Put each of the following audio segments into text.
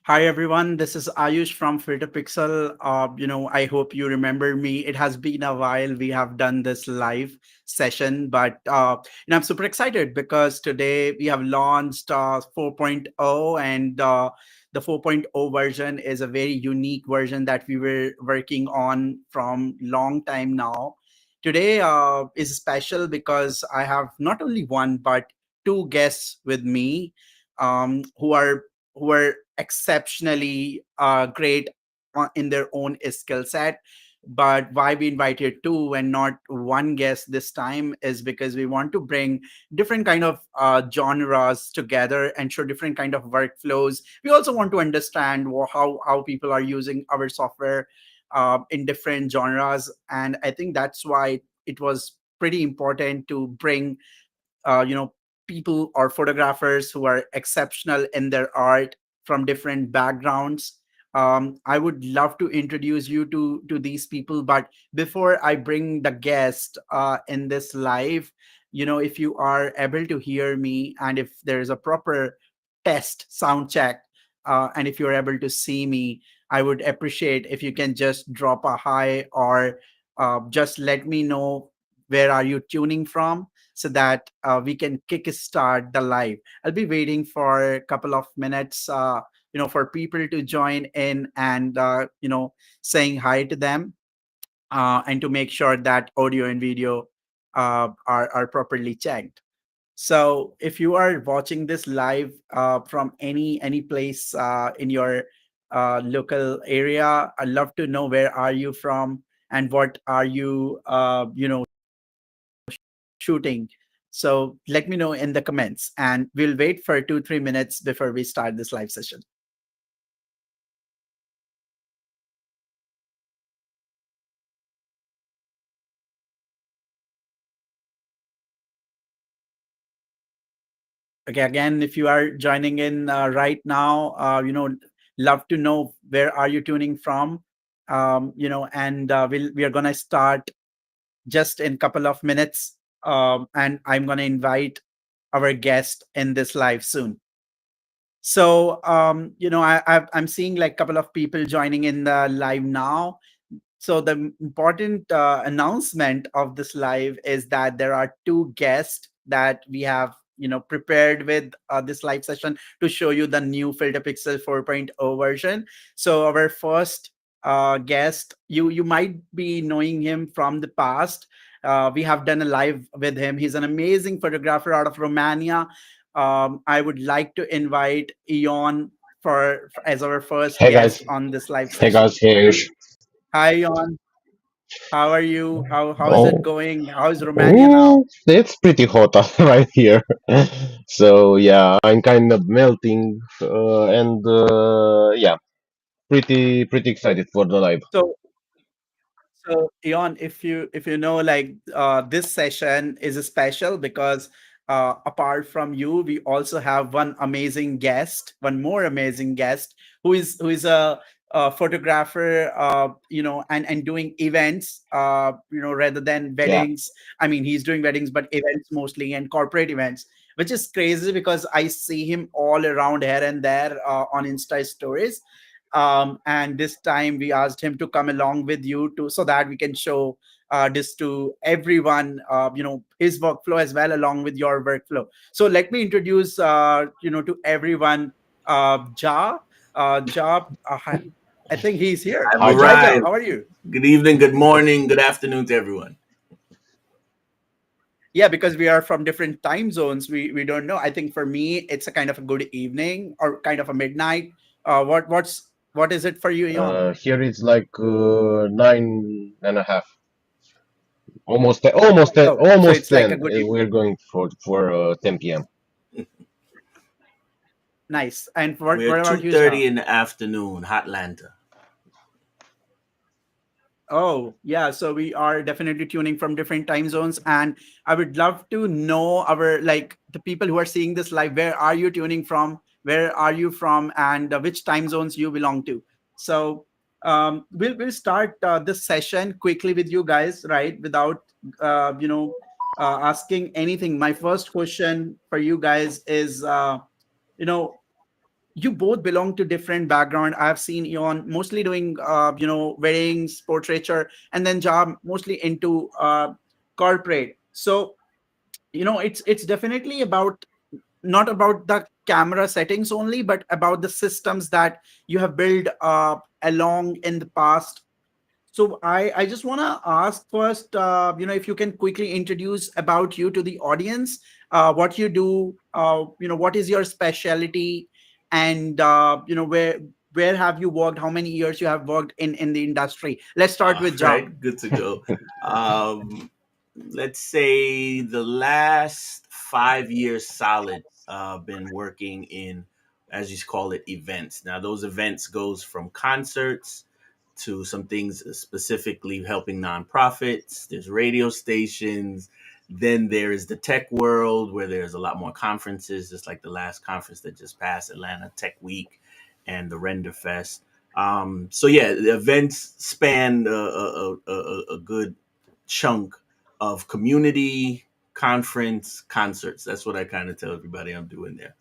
Hi everyone, this is Ayush from FilterPixel. I hope you remember me. It has been a while we have done this live session, but I'm super excited because today we have launched 4.0, and the 4.0 version is a very unique version that we were working on from long time now. Today is special because I have not only one but two guests with me, who are exceptionally great in their own skill set. But why we invited two and not one guest this time is because we want to bring different kind of genres together and show different kind of workflows. We also want to understand how people are using our software in different genres, and I think that's why it was pretty important to bring uh, you know people or photographers who are exceptional in their art from different backgrounds. I would love to introduce you to these people, but before I bring the guest in this live, if you are able to hear me and if there is a proper test sound check, and if you're able to see me, I would appreciate if you can just drop a hi, or just let me know where are you tuning from, so that we can kickstart the live. I'll be waiting for a couple of minutes, for people to join in, and saying hi to them, and to make sure that audio and video are properly checked. So if you are watching this live from any place in your local area, I'd love to know where are you from and what are you shooting. So let me know in the comments, and we'll wait for 2-3 minutes before we start this live session. Okay, again, if you are joining in right now, love to know where are you tuning from. And we are gonna start just in couple of minutes, and I'm gonna invite our guest in this live soon. So, I'm seeing like a couple of people joining in the live now. So the important announcement of this live is that there are two guests that we have, prepared with this live session to show you the new FilterPixel 4.0 version. So our first guest, you might be knowing him from the past. We have done a live with him. He's an amazing photographer out of Romania. I would like to invite Ion as our first Hey guys, guest on this live hey session. guys, hey Ayush. Hi, Ion. How are you? How is it Oh, going? How is Romania now? oh, it's pretty hot right here. So yeah, I'm kind of melting, and yeah, pretty excited for the live. So Ion, if you know, like this session is special because apart from you, we also have one more amazing guest who is a photographer, and doing events, rather than Yeah, weddings. I mean, he's doing weddings, but events mostly and corporate events, which is crazy because I see him all around here and there on Insta stories. And this time we asked him to come along with you to so that we can show this to everyone, his workflow as well along with your workflow. So let me introduce to everyone, Ja. Ja, I think he's here. I've hi Hi, Jah. Ja, arrived. how are you? Good evening, good morning, good afternoon to everyone. Yeah, because we are from different time zones, we don't know. I think for me it's a kind of a good evening or kind of a midnight. What is it for you, Ion? Here it's like 9:30, almost Oh, so almost it's like a 10. good evening. We're going for 10 p.m. Nice. And We're what about you, 2:30 Ja? in the afternoon, Hotlanta. Oh, yeah. So we are definitely tuning from different time zones. And I would love to know the people who are seeing this live, where are you tuning from? Where are you from? And which time zones you belong to? So we'll start this session quickly with you guys, right? Without, asking anything. My first question for you guys is, you know, you both belong to different background. I've seen Ion mostly doing weddings, portraiture, and then Jah mostly into corporate. So it's definitely about not about the camera settings only, but about the systems that you have built along in the past. So I just want to ask first, if you can quickly introduce about you to the audience, what you do, what is your specialty, and where have you worked, how many years you have worked in the industry. Let's start All with Jah. right, good to go. Um, let's say the last 5 years solid, been working in, as you call it, events. Now those events goes from concerts to some things specifically helping nonprofits. There's radio stations. Then there is the tech world where there's a lot more conferences, just like the last conference that just passed, Atlanta Tech Week and the Render Fest. So yeah, the events span a good chunk of community, conference, concerts. That's what I kind of tell everybody I'm doing there.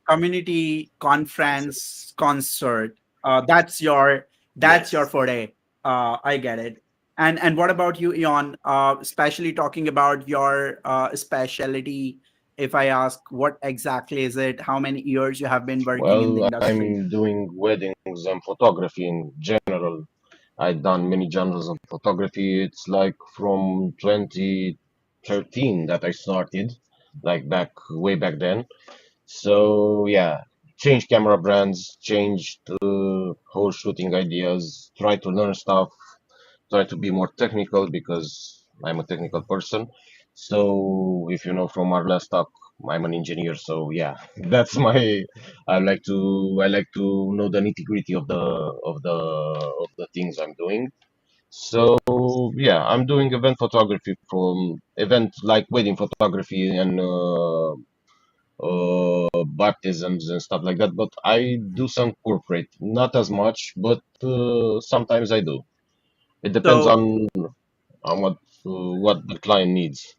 Community conference concert. That's your Yes. forte. I get it. And what about you, Ion? Especially talking about your specialty. If I ask, what exactly is it? How many years you have been working in the Well, industry? I'm doing weddings and photography in general. I've done many genres of photography. It's like from 2013 that I started, like way back then. So yeah, change camera brands, changed whole shooting ideas, try to learn stuff, try to be more technical because I'm a technical person. So if you know from our last talk, I'm an engineer. So yeah, that's my. I like to know the nitty gritty of the things I'm doing. So yeah, I'm doing event photography from event like wedding photography and baptisms and stuff like that. But I do some corporate, not as much, but sometimes I do. It depends So on what the client needs.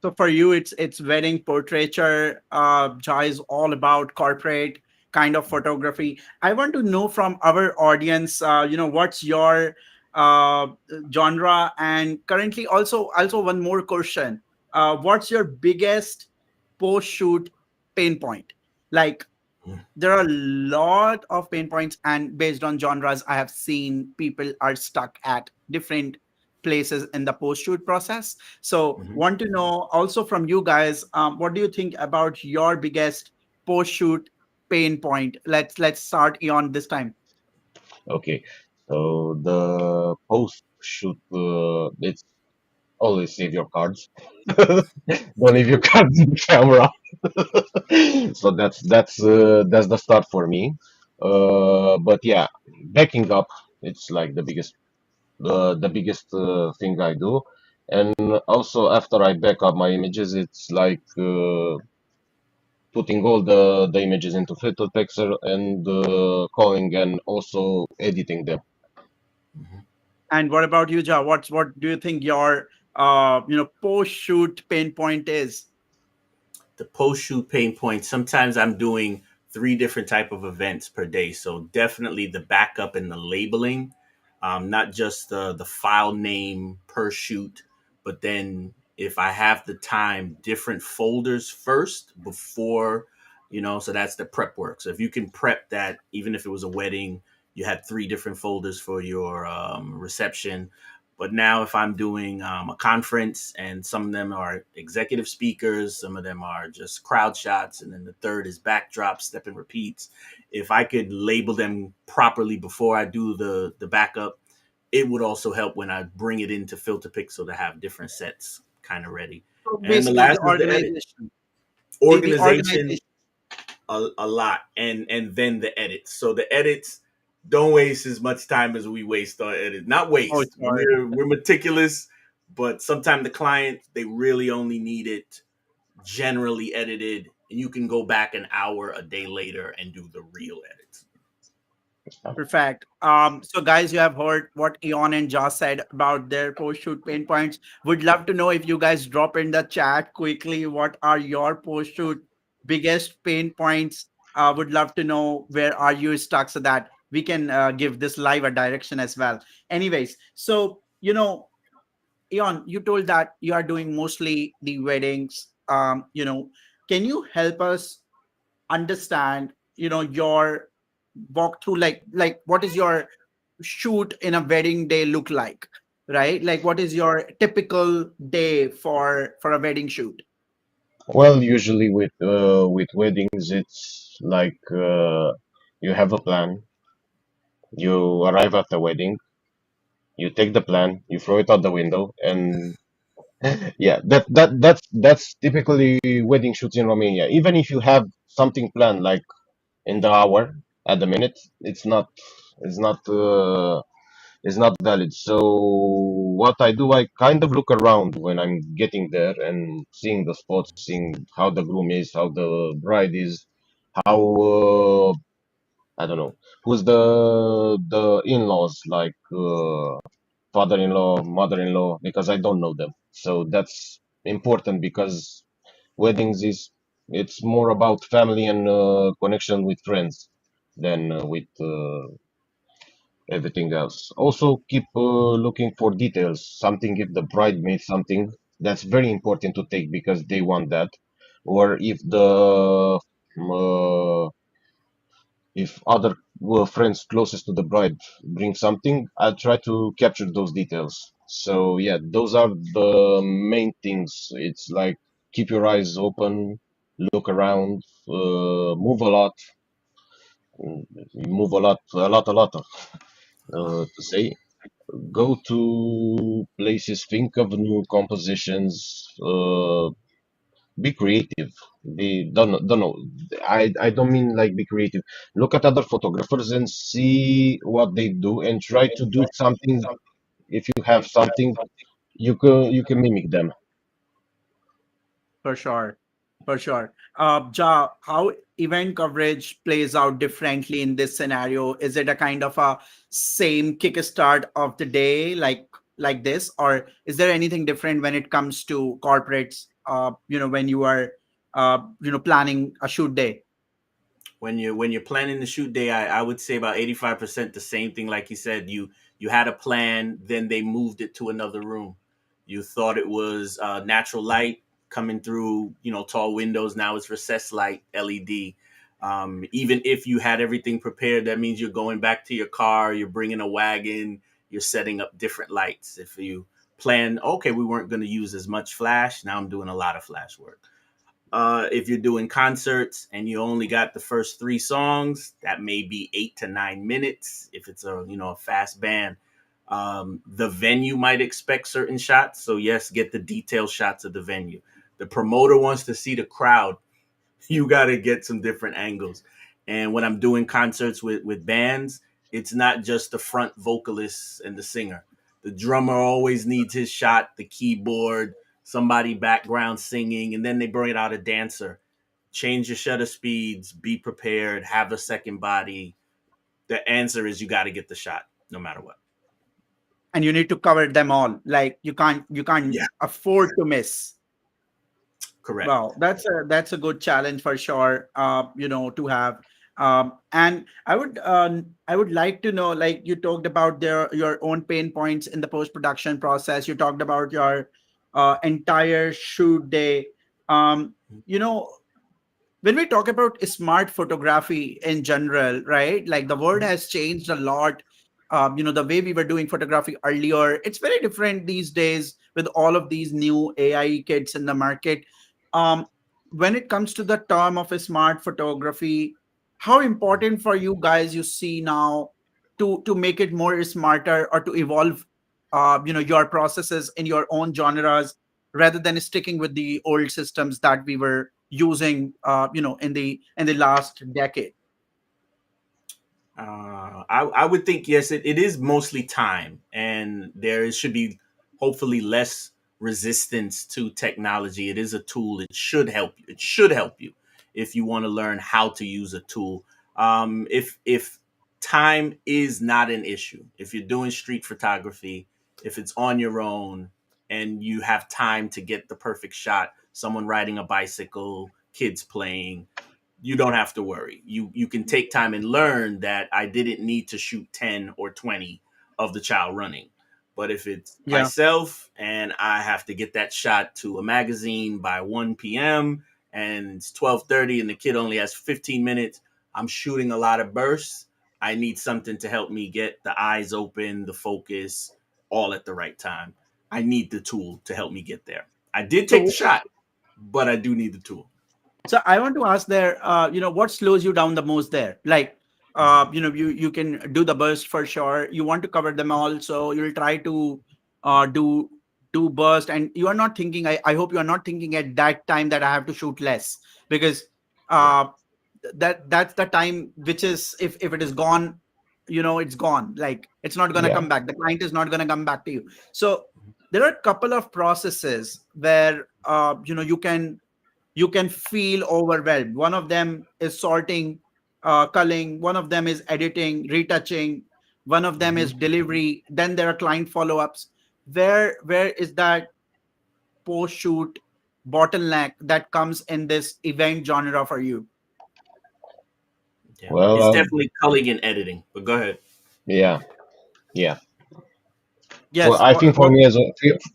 So for you, it's wedding portraiture. Jai is all about corporate kind of photography. I want to know from our audience, what's your uh, genre, and currently also one more question. What's your biggest post shoot pain point? Like there are a lot of pain points, and based on genres I have seen people are stuck at different places in the post shoot process. So Mhm. want to know also from you guys, what do you think about your biggest post shoot pain point? Let's start on this time. Okay, so the post shoot, it's always save your cards. Don't leave your cards in the camera. So that's the start for me. But yeah, backing up, it's like the biggest thing I do. And also after I back up my images, it's like putting all the images into FilterPixel and calling and also editing them. Mhm. And what about you, Ja? What do you think your post shoot pain point is? The post shoot pain points. Sometimes I'm doing three different type of events per day, so definitely the backup and the labeling, not just the file name per shoot, but then if I have the time, different folders first before, so that's the prep work. So if you can prep that, even if it was a wedding, you had three different folders for your reception. But now, if I'm doing a conference and some of them are executive speakers, some of them are just crowd shots, and then the third is backdrops, step and repeats. If I could label them properly before I do the backup, it would also help when I bring it into FilterPixel to have different sets kind of ready. So And the basically the last is the edit. organization, the Organization, organization. a lot, and then the edits. So the edits don't waste as much time as we waste on edit. Not Oh, waste. sorry. We're meticulous, but sometimes the client they really only need it generally edited, and you can go back an hour a day later and do the real edits. Perfect. So guys, you have heard what Ion and Josh said about their post-shoot pain points. Would love to know if you guys drop in the chat quickly. What are your post-shoot biggest pain points? Would love to know where are you stuck so that we can give this live a direction as well. Anyways, so Ion, you told that you are doing mostly the weddings. Can you help us understand, your walkthrough, like what is your shoot in a wedding day look like, right? Like what is your typical day for a wedding shoot? Well, usually with weddings, it's like you have a plan. You arrive at the wedding, you take the plan, you throw it out the window, and yeah, that's typically wedding shoots in Romania. Even if you have something planned, like in the hour, at the minute, it's not is not valid. So what I do, I kind of look around when I'm getting there and seeing the spots, seeing how the groom is, how the bride is, how I don't know who's the in-laws, like father-in-law, mother-in-law, because I don't know them. So that's important because weddings is it's more about family and connection with friends than with everything else. Also, keep looking for details. Something if the bride made something, that's very important to take because they want that. Or if other friends closest to the bride bring something, I try to capture those details. So yeah, those are the main things. It's like keep your eyes open, look around, move a lot, move a lot to say. Go to places, think of new compositions, be creative. Be don't know. I don't mean like be creative. Look at other photographers and see what they do and try to do something. If you have something, you can mimic them. For sure. For sure. Ja, how event coverage plays out differently in this scenario? Is it a kind of a same kickstart of the day like this, or is there anything different when it comes to corporates? When you are planning a shoot day. When you're planning the shoot day, I would say about 85% the same thing. Like you said, you had a plan, then they moved it to another room. You thought it was natural light coming through, tall windows. Now it's recessed light, LED. Even if you had everything prepared, that means you're going back to your car, you're bringing a wagon, you're setting up different lights. If you plan, okay, we weren't going to use as much flash, now I'm doing a lot of flash work. If you're doing concerts and you only got the first three songs, that may be 8 to 9 minutes. If it's a fast band, the venue might expect certain shots. So yes, get the detailed shots of the venue. The promoter wants to see the crowd. You got to get some different angles. And when I'm doing concerts with bands, it's not just the front vocalist and the singer. The drummer always needs his shot, the keyboard, somebody background singing, and then they bring out a dancer. Change your shutter speeds, be prepared, have a second body. The answer is you got to get the shot no matter what. And you need to cover them all. Like you can't Yeah, afford to miss. correct. Wow, that's a good challenge for sure. To have. And I would like to know, like you talked about your own pain points in the post production process. You talked about your entire shoot day. Um, you know, when we talk about smart photography in general, right? Like the world has changed a lot. The way we were doing photography earlier, it's very different these days with all of these new AI kits in the market. Um, when it comes to the term of a smart photography, how important for you guys you see now to make it more smarter or to evolve, your processes in your own genres rather than sticking with the old systems that we were using in the last decade. I would think yes, it is mostly time, and should be hopefully less resistance to technology. It is a tool. It should help you. It should help you if you want to learn how to use a tool. If time is not an issue, if you're doing street photography, if it's on your own and you have time to get the perfect shot, someone riding a bicycle, kids playing, you don't have to worry. You can take time and learn that I didn't need to shoot 10 or 20 of the child running. But if it's Yeah. myself and I have to get that shot to a magazine by 1 p.m. and it's 12:30 and the kid only has 15 minutes, I'm shooting a lot of bursts. I need something to help me get the eyes open, the focus, all at the right time. I need the tool to help me get there. I did take the So shot, but I do need the tool. So I want to ask there, what slows you down the most there? Like, you can do the burst for sure. You want to cover them all, so you'll try to do burst, and you are not thinking. I hope you are not thinking at that time that I have to shoot less, because Yeah. uh, that's the time which is, if it is gone, it's gone. Like, it's not gonna Yeah. come back. The client is not gonna come back to you. So there are a couple of processes where you can feel overwhelmed. One of them is sorting, culling. One of them is editing, retouching. One of them is Mhm. delivery. Then there are client follow-ups. Where is that post shoot bottleneck that comes in this event genre for you? Yeah. Well, It's definitely culling and editing. But go ahead. yeah, yeah. Yes. I think What?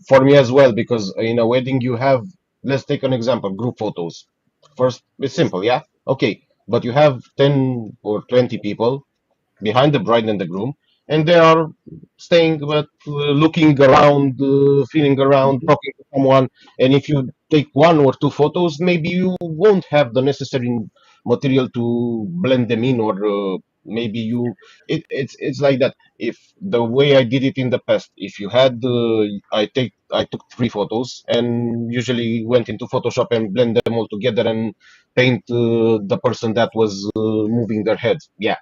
for me as well, because in a wedding you have, let's take an example, group photos. First, it's simple, yeah, okay, but you have 10 or 20 people behind the bride and the groom, and they are staying, but looking around, feeling around, Mhm. talking to someone. And if you take 1 or 2 photos, maybe you won't have the necessary material to blend them in, or maybe it's like that. If the way I did it in the past, if you had, I took 3 photos and usually went into Photoshop and blend them all together and paint the person that was moving their head. Yeah,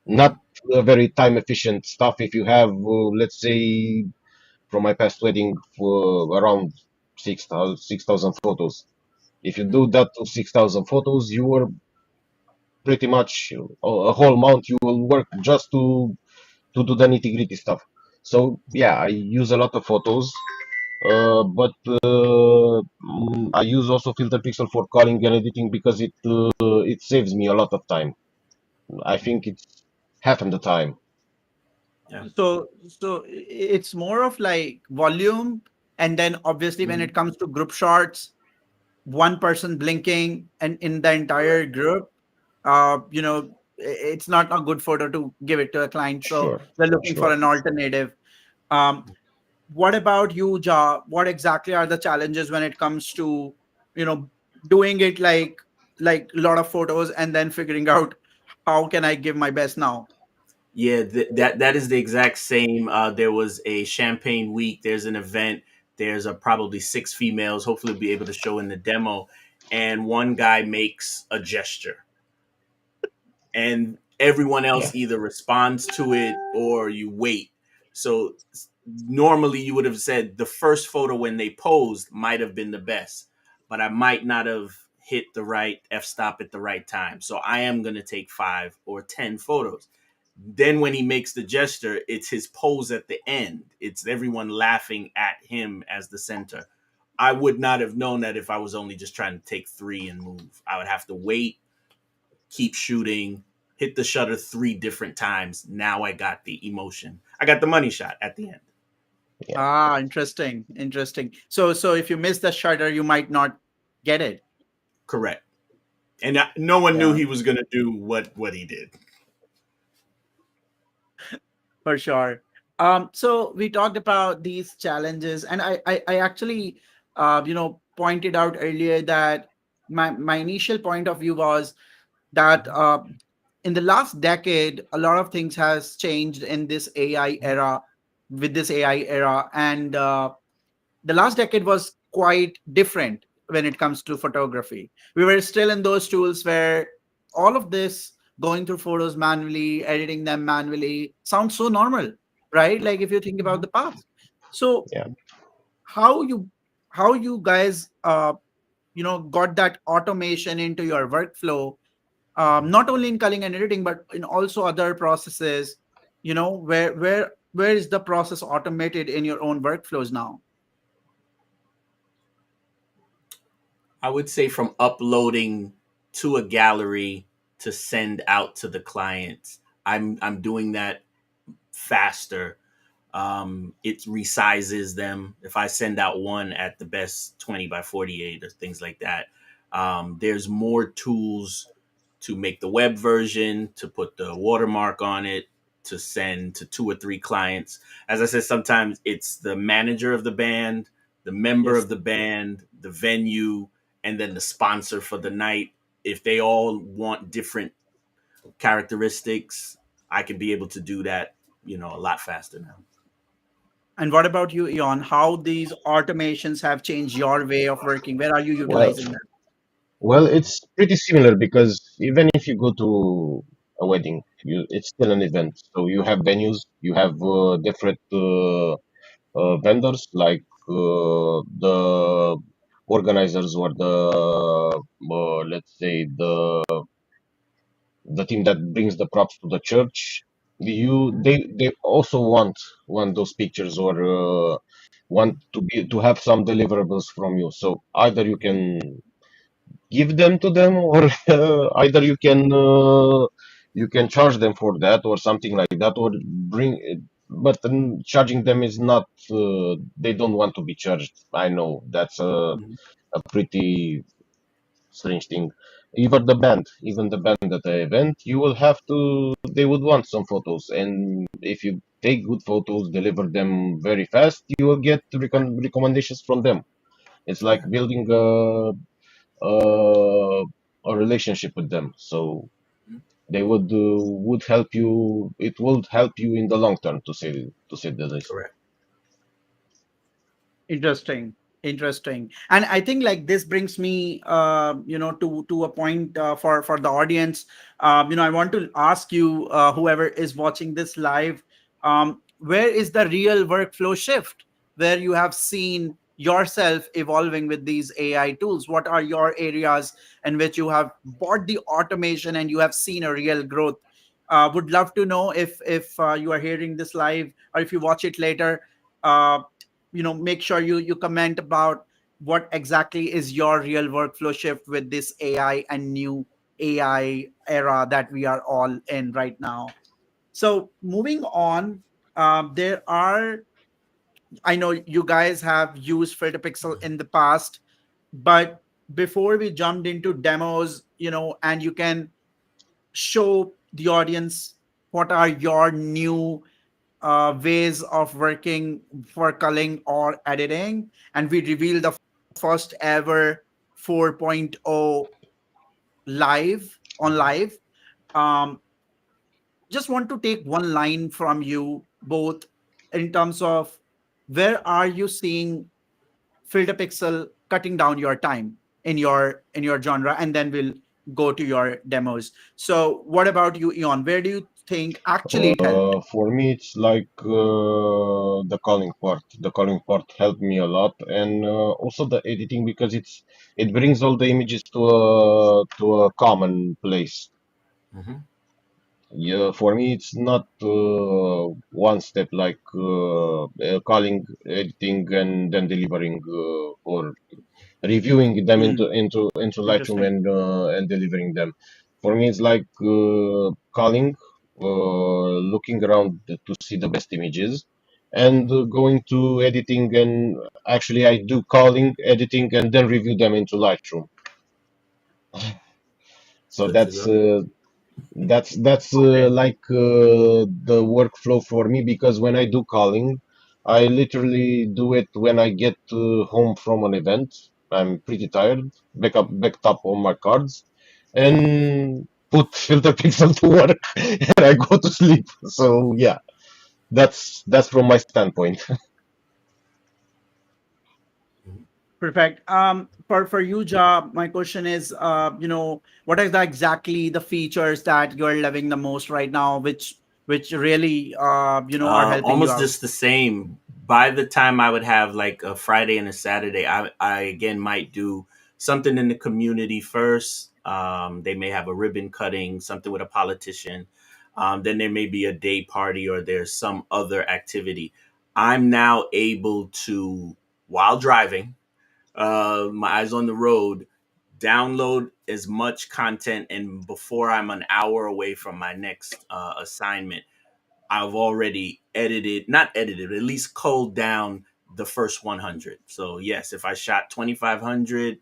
not Mhm. very time efficient stuff. If you have, let's say, from my past wedding, for around 6,000 photos. If you do Mhm. that to 6,000 photos, you were pretty much a whole month. You will work just to do the nitty gritty stuff. So yeah, I use a lot of photos, but I use also FilterPixel for calling and editing because it saves me a lot of time. I think it's half of the time. Yeah. So it's more of like volume, and then obviously when Mhm. it comes to group shots, one person blinking and in the entire group, it's not a good photo to give it to a client, so Sure, we're looking for sure. an alternative. um, what about you, Ja? What exactly are the challenges when it comes to you know doing it like a lot of photos and then figuring out how can I give my best now? Yeah, that is the exact same. There was a champagne week. There's an event. There's probably 6 females. Hopefully, we'll be able to show in the demo. And one guy makes a gesture, and everyone Yeah, else either responds to it or you wait. So normally you would have said the first photo when they posed might have been the best, but I might not have hit the right f stop at the right time. So I am going to take 5 or 10 photos. Then when he makes the gesture, it's his pose at the end. It's everyone laughing at him as the center. I would not have known that if I was only just trying to take 3 and move. I would have to wait, keep shooting, hit the shutter 3 different times. Now I got the emotion. I got the money shot at the end. yeah, Ah, interesting. So if you miss the shutter, you might not get it. Correct. And no one knew Yeah, he was going to do what he did. for sure. So we talked about these challenges, and I actually pointed out earlier that my initial point of view was that Mhm. in the last decade, a lot of things has changed in this AI Mhm. era, with this AI era, and the last decade was quite different when it comes to photography. We were still in those tools where all of this, going through photos manually, editing them manually, sounds so normal, right? Like, if you think about Mhm. the past. So yeah. how you how you guys got that automation into your workflow, not only in culling and editing but in also other processes, where is the process automated in your own workflows now? I would say from uploading to a gallery to send out to the clients. I'm doing that faster. It resizes them. If I send out one at the best 20 by 48 or things like that, there's more tools to make the web version, to put the watermark on it, to send to 2 or 3 clients. As I said, sometimes it's the manager of the band, the member Yes. of the band, the venue, and then the sponsor for the night. If they all want different characteristics, I can be able to do that, a lot faster now. And what about you, Ion? How these automations have changed your way of working? Where are you Well, utilizing them? well, it's pretty similar because even if you go to a wedding, it's still an event. So you have venues, you have different vendors like the organizers or let's say the team that brings the props to the church. Hmm. They also want those pictures or want to have some deliverables from you. So either you can give them to them or either you can charge them for that or something like that or bring it, but charging them is not they don't want to be charged. I know that's Hmm. a pretty strange thing. Even the band at the event, you will have to they would want some photos, and if you take good photos, deliver them very fast, you will get recommendations from them. It's like Yeah. building uh, a relationship with them. So Mhm. they would help you. It would help you in the long term, to say the least. Correct. Interesting, interesting. And I think like this brings me, to a point for the audience. I want to ask you, whoever is watching this live, where is the real workflow shift where you have seen yourself evolving with these AI tools? What are your areas in which you have bought the automation and you have seen a real growth? Would love to know if you are hearing this live or if you watch it later. Uh, make sure you comment about what exactly is your real workflow shift with this AI and new AI era that we are all in right now. So moving on, there are, I know you guys have used FilterPixel in the past, but before we jumped into demos, and you can show the audience what are your new ways of working for culling or editing, and we reveal the first ever 4.0 live on live. um, just want to take one line from you both in terms of where are you seeing filter pixel cutting down your time in your genre, and then we'll go to your demos. So what about you, Eon? Where do you think actually it helped? For me, it's like the calling part. The calling part helped me a lot, and also the editing because it brings all the images to a common place. Hmm. Yeah, for me, it's not one step like calling, editing, and then delivering or reviewing them Hmm, into Lightroom interesting. and delivering them. For me, it's like calling, looking around to see the best images, and Hmm. going to editing. And actually, I do calling, editing, and then review them into Lightroom. So Good to go. that's Okay. like the workflow for me because when I do calling, I literally do it when I get home from an event. I'm pretty tired, backed up on my cards, and put filter pixel to work, and I go to sleep. So yeah, that's from my standpoint. Mhm. Perfect. For you, Ja, my question is, what is exactly the features that you're loving the most right now, which really, are helping you Almost out? just the same. By the time I would have like a Friday and a Saturday, I again might do something in the community first. They may have a ribbon cutting, something with a politician. Then there may be a day party or there's some other activity. I'm now able to, while driving, my eyes on the road, download as much content, and before I'm an hour away from my next assignment, I've already edited, not edited, at least culled down the first 100. So yes, if I shot 2,500,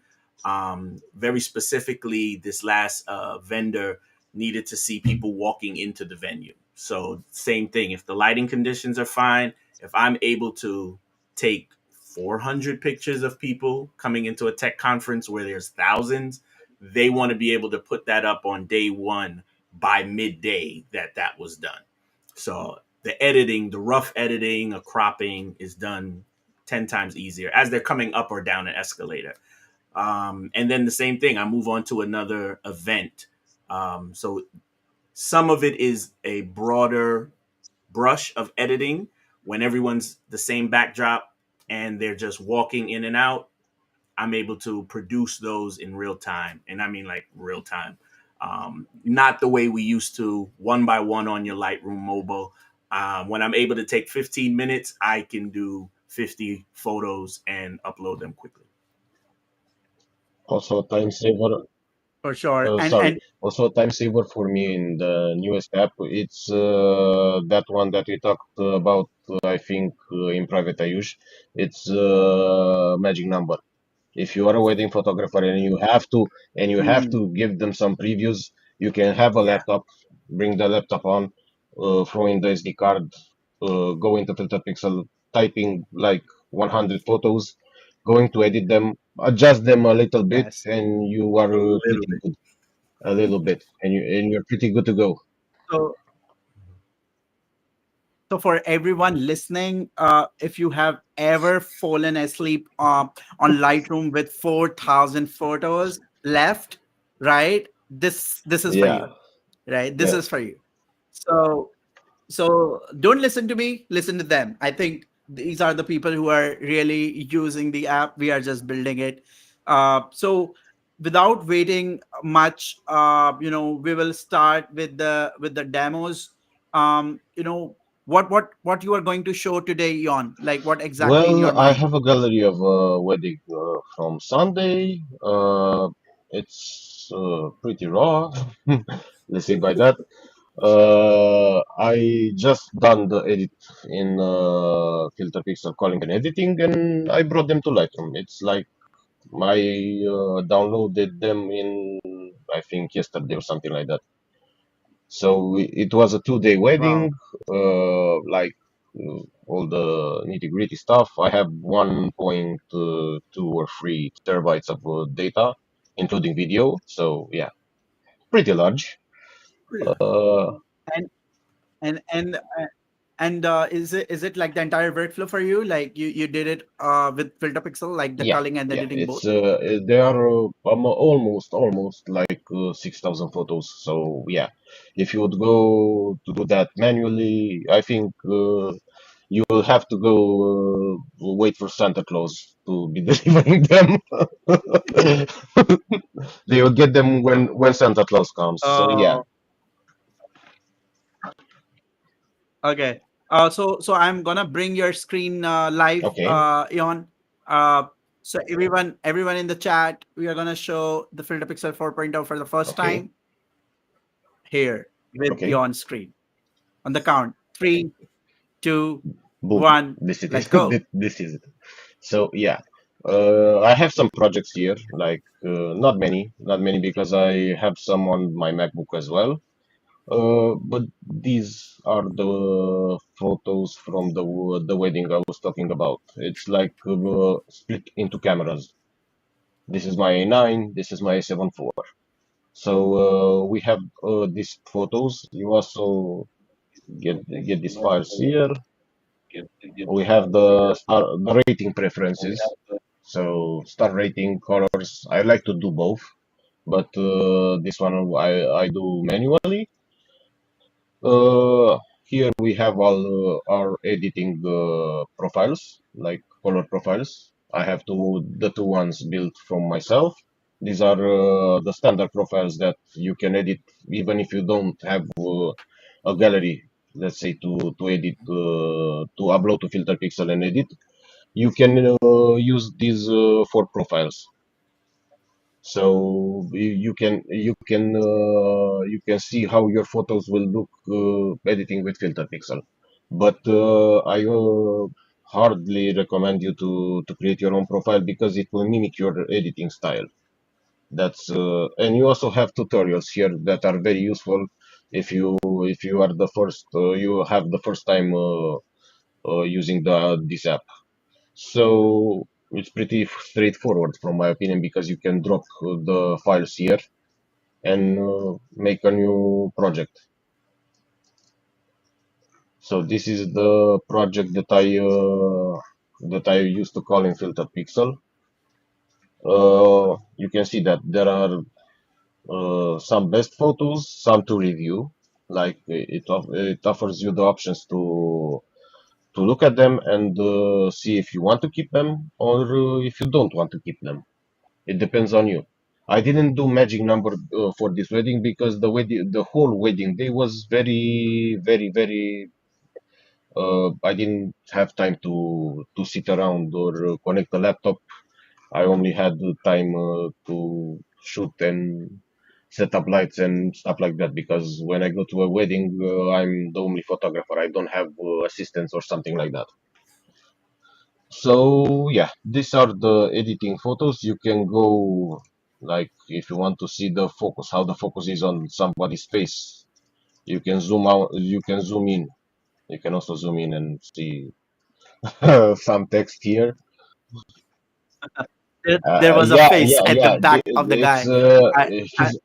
very specifically, this last vendor needed to see people walking into the venue. So same thing. If the lighting conditions are fine, if I'm able to take 400 pictures of people coming into a tech conference where there's thousands, they want to be able to put that up on day one by midday that was done. So the editing, the rough editing, a cropping is done 10 times easier as they're coming up or down an escalator. And then the same thing, I move on to another event. So some of it is a broader brush of editing when everyone's the same backdrop and they're just walking in and out. I'm able to produce those in real time. And I mean, like, real time. Not the way we used to, one by one on your Lightroom mobile. When I'm able to take 15 minutes, I can do 50 photos and upload them quickly. Also, time saver. For sure. Sorry. Also, time saver for me in the newest app. It's that one that we talked about. I think in private Ayush. It's magic number. If you are a wedding photographer and you have Mm, to give them some previews, you can have a yeah. laptop, bring the laptop on, throw in the SD card, go into FilterPixel, typing like 100 photos, going to edit them, adjust them a little bit, Yes. and you are A little pretty bit. good. A little bit, and you're pretty good to go. So So for everyone listening, if you have ever fallen asleep on Lightroom with 4,000 photos left, right? This is for Yeah, you, right? This yeah. is for you. So so don't listen to me, listen to them. I think these are the people who are really using the app. We are just building it. So without waiting much, we will start with the demos. What you are going to show today, Yon? Like what exactly in your Well, I mind? have a gallery of wedding from Sunday. It's pretty raw. Let's say by that. I just done the edit in FilterPixel calling and editing, and I brought them to Lightroom. It's like I downloaded them in, I think, yesterday or something like that. So it was a 2 day wedding, Wow. all the nitty-gritty stuff. I have 1.2 or 3 terabytes of data, including video. So yeah, pretty large. Uh, And and is it like the entire workflow for you? Like you did it with FilterPixel, like the Yeah, culling and the yeah, editing it's both? they are almost like 6,000 photos. So yeah, if you would go to do that manually, I think you will have to go wait for Santa Claus to be delivering them. They will get them when Santa Claus comes. So yeah, Uh, Okay. So I'm gonna bring your screen live, okay, Ion. Uh, so everyone in the chat, we are gonna show the Filter Pixel 4.0 for the first okay, time here with okay. Ion's screen. On the count, three, two, Boom. one. This is Let's it. go. This is it. So yeah, I have some projects here, like not many because I have some on my MacBook as well. But these are the photos from the wedding I was talking about. It's like split into cameras. This is my A9. This is my A7 IV. So we have these photos. You also get these files here. We have the rating preferences. So star rating, colors. I like to do both, but this one I do manually. Here we have all our editing profiles, like color profiles. I have the two ones built from myself. These are the standard profiles that you can edit even if you don't have a gallery, let's say to edit to upload to FilterPixel and edit. You can use these four profiles. So you can see how your photos will look editing with FilterPixel. But I hardly recommend you to create your own profile because it will mimic your editing style. And you also have tutorials here that are very useful if you are the first you have the first time using this app. So it's pretty straightforward from my opinion because you can drop the files here and make a new project. So this is the project that I used to call in FilterPixel. You can see that there are some best photos, some to review. Like it offers you the options to look at them and see if you want to keep them or if you don't want to keep them. It depends on you. I didn't do magic number for this wedding because the whole wedding day was very, very, very. I didn't have time to sit around or connect the laptop. I only had the time to shoot and set up lights and stuff like that because when I go to a wedding, I'm the only photographer. I don't have assistants or something like that. So yeah, these are the editing photos. You can go like if you want to see the focus, how the focus is on somebody's face. You can zoom out, you can zoom in. You can also zoom in and see some text here. There was a Yeah, face yeah, at the yeah. back of the It's guy. I, I he's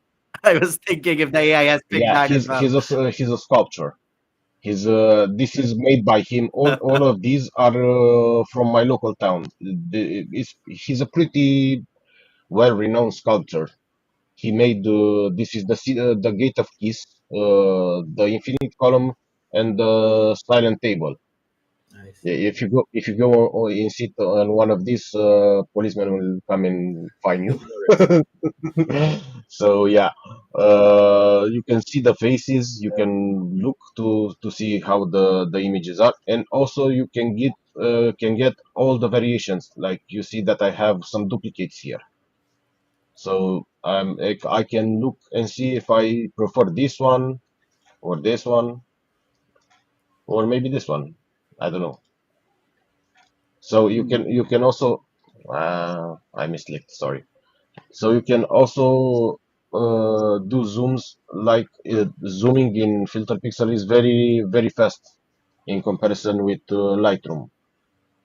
I was thinking if the AI has picked yeah that as he's well. he's a sculptor. This is made by him. All of these are from my local town. He's a pretty well-renowned sculptor. He made this is the Gate of Keys, the Infinite Column, and the Silent Table. Nice. If you go and sit on one of these, policemen will come and find you. So yeah, you can see the faces. You can look to see how the images are, and also you can get all the variations. Like you see that I have some duplicates here. So I can look and see if I prefer this one or this one or maybe this one. I don't know. So you can also I misclicked. Sorry. So you can also do zooms like zooming in FilterPixel is very very fast in comparison with Lightroom.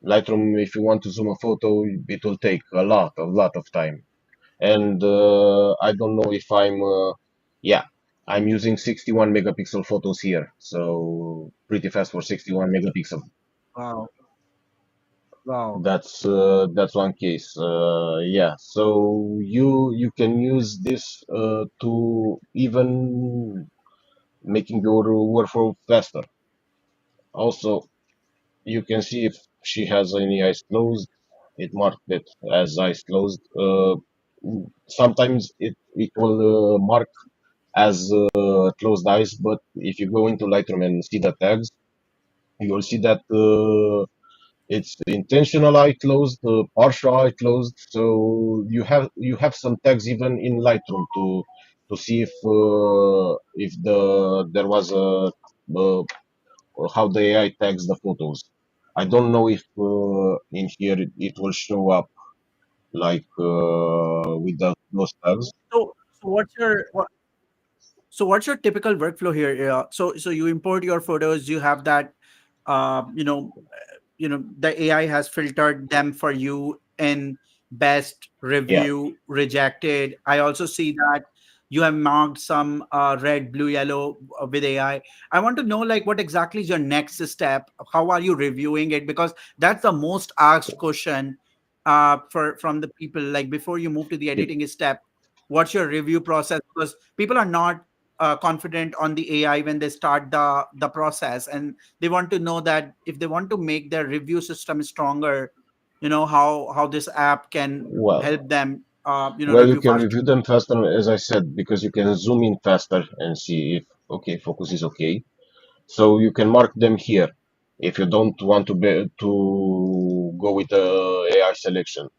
Lightroom, if you want to zoom a photo, it will take a lot of time. And I don't know if yeah, I'm using 61 megapixel photos here, so pretty fast for 61 megapixel. Wow, wow. That's one case. Yeah, so you can use this to even making your workflow faster. Also, you can see if she has any eyes closed. It marked it as eyes closed. Sometimes it will mark as closed eyes, but if you go into Lightroom and see the tags, you will see that it's intentional eye closed, partial eye closed. So you have some tags even in Lightroom to see if there was uh, how the AI tags the photos. I don't know if in here it will show up like with those tags. So what's your typical workflow here? So you import your photos. You have that, uh, you know, the AI has filtered them for you in best, Yeah. review, rejected. I also see that you have marked some red, blue, yellow with AI. I want to know like what exactly is your next step? How are you reviewing it? Because that's the most asked question for from the people. Like before you move to the It, editing step, what's your review process? Because people are not confident on the AI when they start the process, and they want to know that if they want to make their review system stronger, how this app can well, help them well, you review can faster. review them faster, as I said, because you can zoom in faster and see if okay, focus is okay. So you can mark them here if you don't want to go with the AI selection.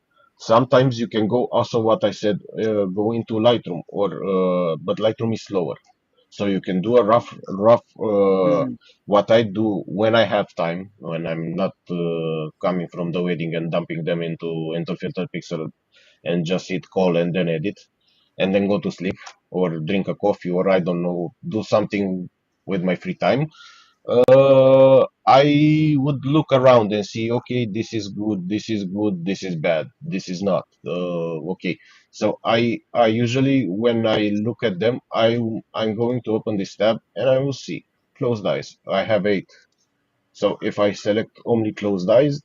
Sometimes you can go also what I said, go into Lightroom or but Lightroom is slower. So you can do a rough Mm, what I do when I have time, when I'm not coming from the wedding and dumping them into FilterPixel and just hit call and then edit and then go to sleep or drink a coffee or I don't know, do something with my free time. I would look around and see, okay, this is good, this is good, this is bad, this is not. Okay. So I usually when I look at them, I'm going to open this tab and I will see closed eyes. I have eight. So if I select only closed eyes,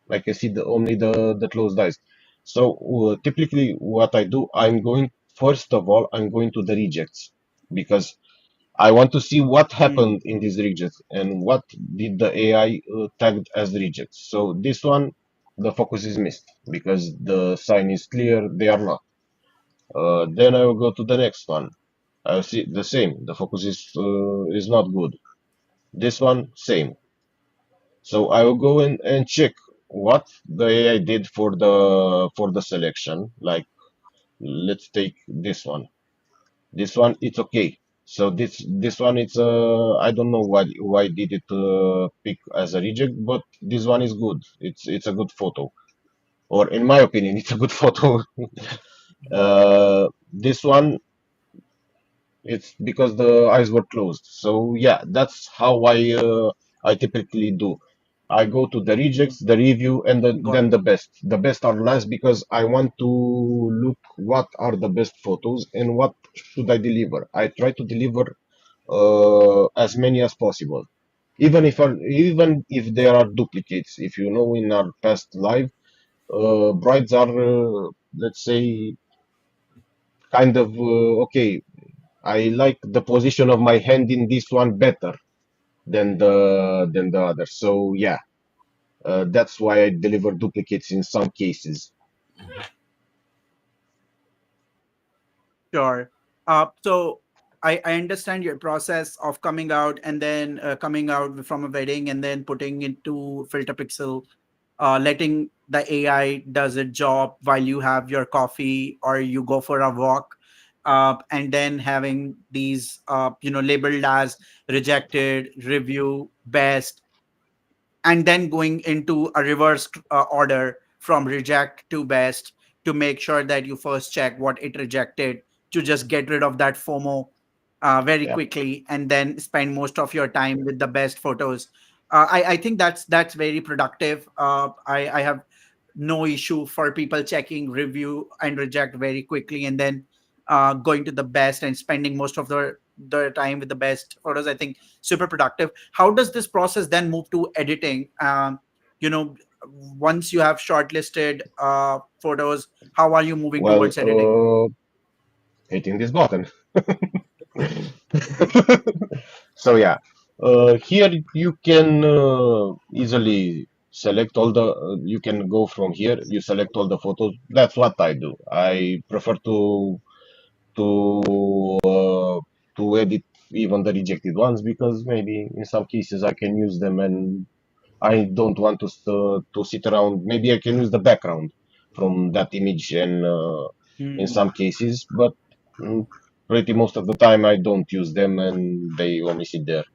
I can see only the closed eyes. So typically what I do, I'm going first of all, I'm going to the rejects because I want to see what mm, happened in these rejects and what did the AI tagged as rejects. So this one, the focus is missed because the sign is clear, they are not. Then I will go to the next one. I'll see the same. The focus is not good. This one, same. So I will go in and check what the AI did for the selection. Like let's take this one. This one it's okay. So this one it's I don't know why did it pick as a reject, but this one is good. It's a good photo, or in my opinion, it's a good photo. This one it's because the eyes were closed. So yeah, that's how I typically do. I go to the mm, rejects, the review, and got then it. the best. The best are last because I want to look what are the best photos and what should I deliver. I try to deliver as many as possible. Even if there are duplicates, if you know in our past live, brides are let's say kind of okay. I like the position of my hand in this one better than the other. So yeah, that's why I deliver duplicates in some cases. Sure. So I understand your process of coming out and then coming out from a wedding and then putting into FilterPixel, letting the AI does its job while you have your coffee or you go for a walk, and then having these, labeled as rejected, review, best, and then going into a reversed order from reject to best to make sure that you first check what it rejected to just get rid of that FOMO very Yeah. quickly and then spend most of your time with the best photos. I think that's very productive. I have no issue for people checking review and reject very quickly and then going to the best and spending most of the time with the best photos. I think super productive. How does this process then move to editing? You know, once you have shortlisted photos, how are you moving Well, towards editing? hitting this button. So yeah, here you can easily select all the. You can go from here. You select all the photos. That's what I do. I prefer to to edit even the rejected ones because maybe in some cases I can use them and I don't want to sit around. Maybe I can use the background from that image, and in Hmm. some cases, but mm, pretty most of the time I don't use them, and they only sit there.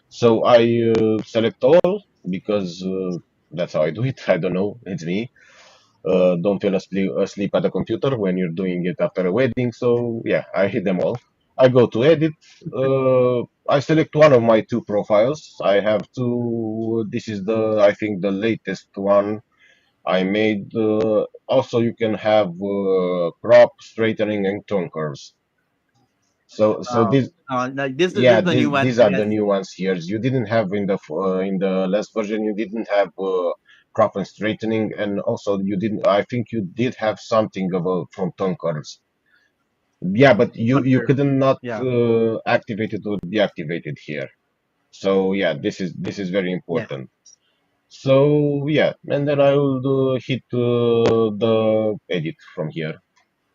So I select all because that's how I do it. I don't know, it's me. Don't feel asleep at the computer when you're doing it after a wedding. So yeah, I hit them all. I go to edit. I select one of my two profiles. I have two. This is I think the latest one I made. Also, you can have crop, straightening, and tone curves. So Uh, this, this yeah, is the new one. these are the Yes. new ones here. You didn't have in the last version. You didn't have crop and straightening, and also you didn't. I think you did have something about from tone curves. Yeah, but you Sure. couldn't not Yeah. activate it or deactivate it here. So yeah, this is very Yes. important. So yeah, and then I will hit the edit from here,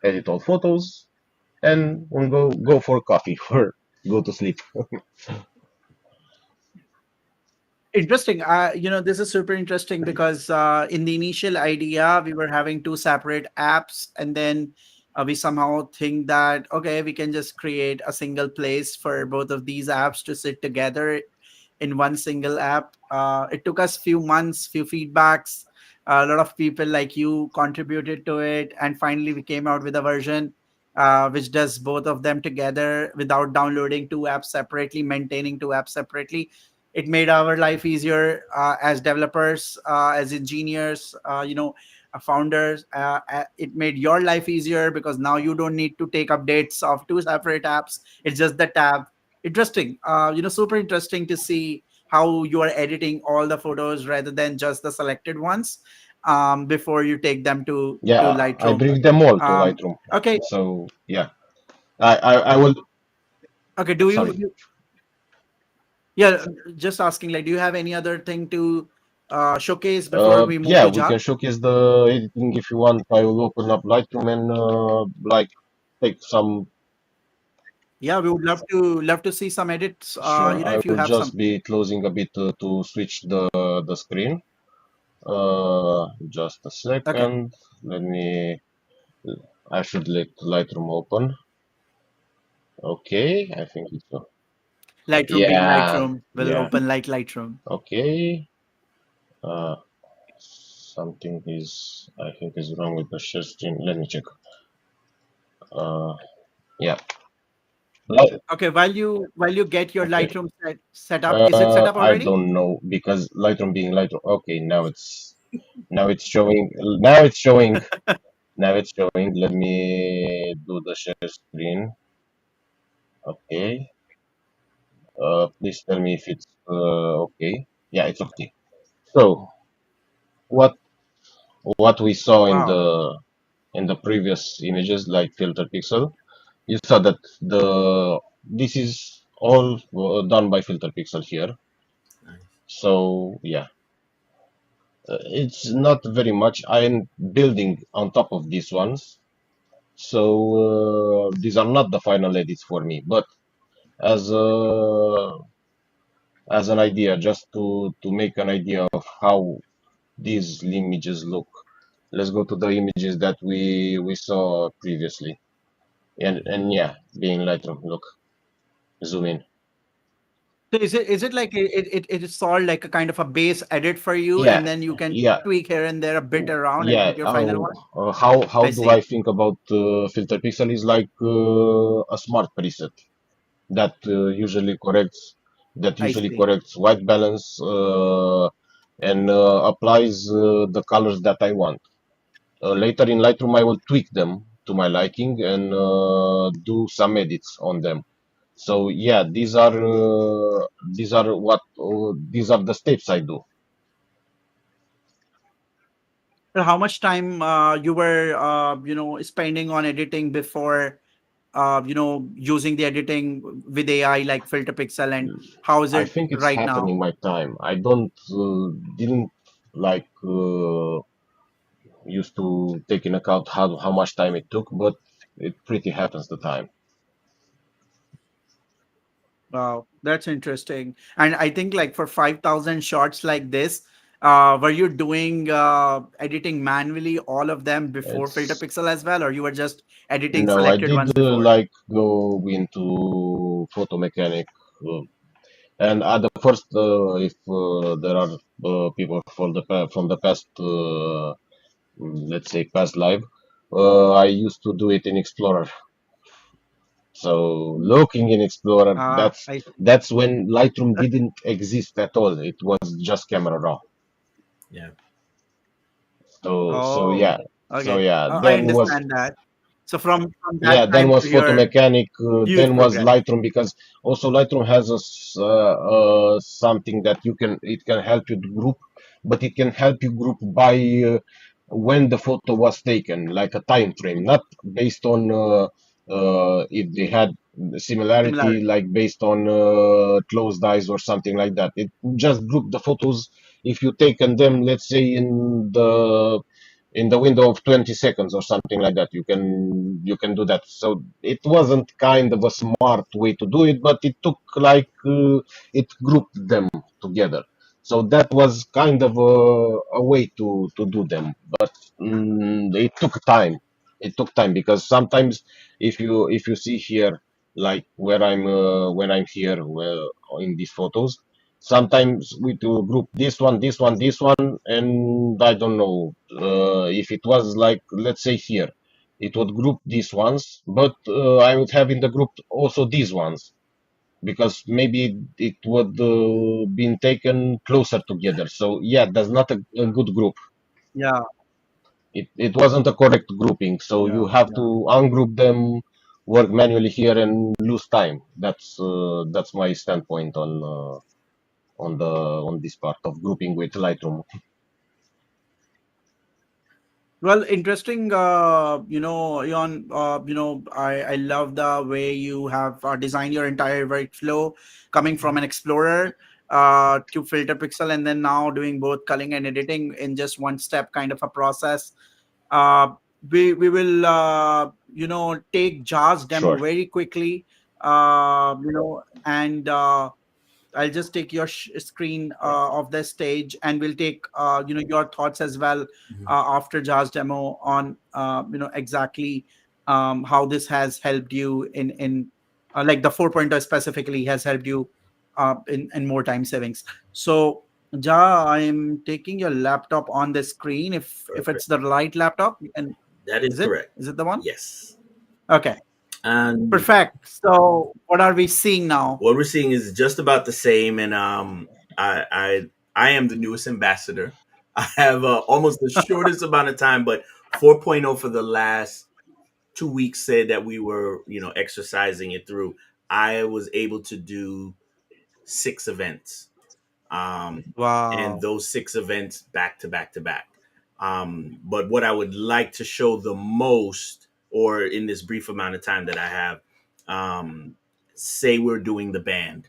edit all photos, and we'll go for coffee or go to sleep. Interesting. This is super interesting because in the initial idea, we were having two separate apps, and then we somehow think that okay, we can just create a single place for both of these apps to sit together in one single app. It took us few months, few feedbacks. A lot of people like you contributed to it, and finally we came out with a version which does both of them together without downloading two apps separately, maintaining two apps separately. It made our life easier as developers, as engineers, founders. It made your life easier because now you don't need to take updates of two separate apps. It's just the tab. Interesting. Super interesting to see how you are editing all the photos rather than just the selected ones before you take them to Yeah, I Lightroom. bring them all to Um, Lightroom. okay, So yeah, I will. okay. Do Sorry. yeah, just asking, like, do you have any other thing to showcase before we move Yeah, to we can Jah? showcase the editing if you want. I will open up Lightroom and like take some. Yeah, we would love to see some edits. Sure, I If you will have some. just be closing a bit to switch the screen. Just a Okay, second. Let me. I should let Lightroom open. Okay, I think it's. Lightroom being Yeah, Lightroom will yeah. open like Lightroom. Okay. Uh, Something is, I think, is wrong with the share screen. Let me check. Uh, yeah. Li- Okay, while you get your Okay. Lightroom set up, is it set up I already? don't know because Lightroom being Lightroom. Okay, now it's showing. Now it's showing. Now it's showing. Let me do the share screen. Okay. Please tell me if it's okay. Yeah, it's okay. So what what we saw Wow. in the previous images like FilterPixel, you saw that this is all done by FilterPixel here. Nice. So yeah, it's not very much. I'm building on top of these ones. So these are not the final edits for me, but as a as an idea, just to make an idea of how these images look. Let's go to the images that we saw previously, and yeah, being Lightroom. Look, zoom in. So is it like it is all like a kind of a base edit for you, Yeah, and then you can yeah, tweak here and there a bit around and yeah. get your final one? How I do I see. think about FilterPixel is like a smart preset that I usually see. corrects white balance and applies the colors that I want. Later in Lightroom, I will tweak them to my liking and do some edits on them. So yeah, these are the steps I do. So how much time you were spending on editing before using the editing with AI like Filter Pixel, and how is I it think it's right now? happening my time. I don't didn't like used to take in account how much time it took, but it pretty happens the time. Wow, that's interesting. And I think like for 5,000 shots like this, were you doing editing manually all of them before Filter It's Pixel as well, or you were just editing No, I selected did ones before? like go into photo mechanic, and at the first, if there are people from the past, let's say past life, I used to do it in Explorer. So looking in Explorer, I that's when Lightroom didn't exist at all. It was just Camera Raw. Yeah. So Oh, yeah, so okay. yeah. I Then was understand that. So from that Yeah, then time was to Photo your Mechanic, huge then was progress. Lightroom because also Lightroom has something that it can help you to group, but it can help you group by when the photo was taken, like a time frame, not based on if they had similarity, Similarity. like based on closed eyes or something like that. It just group the photos if you taken them, let's say in the window of 20 seconds or something like that, you can do that. So it wasn't kind of a smart way to do it, but it took like it grouped them together. So that was kind of a way to do them, but it took time. It took time because sometimes if you see here, like where I'm when I'm here in these photos, sometimes we do group this one, and I don't know if it was like, let's say here, it would group these ones, but I would have in the group also these ones because maybe it would been taken closer together. So yeah, that's not a good group. Yeah, It wasn't a correct grouping. So you yeah, have yeah. to ungroup them, work manually here, and lose time. That's my standpoint on this part of grouping with Lightroom. Well, interesting. Ion, I love the way you have designed your entire workflow, coming from an explorer to filter pixel, and then now doing both culling and editing in just one step kind of a process. Uh, we will take Jah's demo Sure. very quickly. And I'll just take your screen Yeah. of the stage, and we'll take your thoughts as well Mhm. after Jar's demo on exactly how this has helped you in like the 4.0 specifically has helped you in more time savings. So Ja, I'm taking your laptop on the screen. If it's Perfect. the right laptop, and That is is it correct. is it the one? Yes. Okay, And perfect. So what are we seeing now? what we're seeing is just about the same. And I I I am the newest ambassador. I have almost the shortest amount of time, but 4.0 for the last 2 weeks said that we were, exercising it through. I was able to do 6 events, um, and Wow. those 6 events back to back to back. But what I would like to show the most, or in this brief amount of time that I have, say we're doing the band.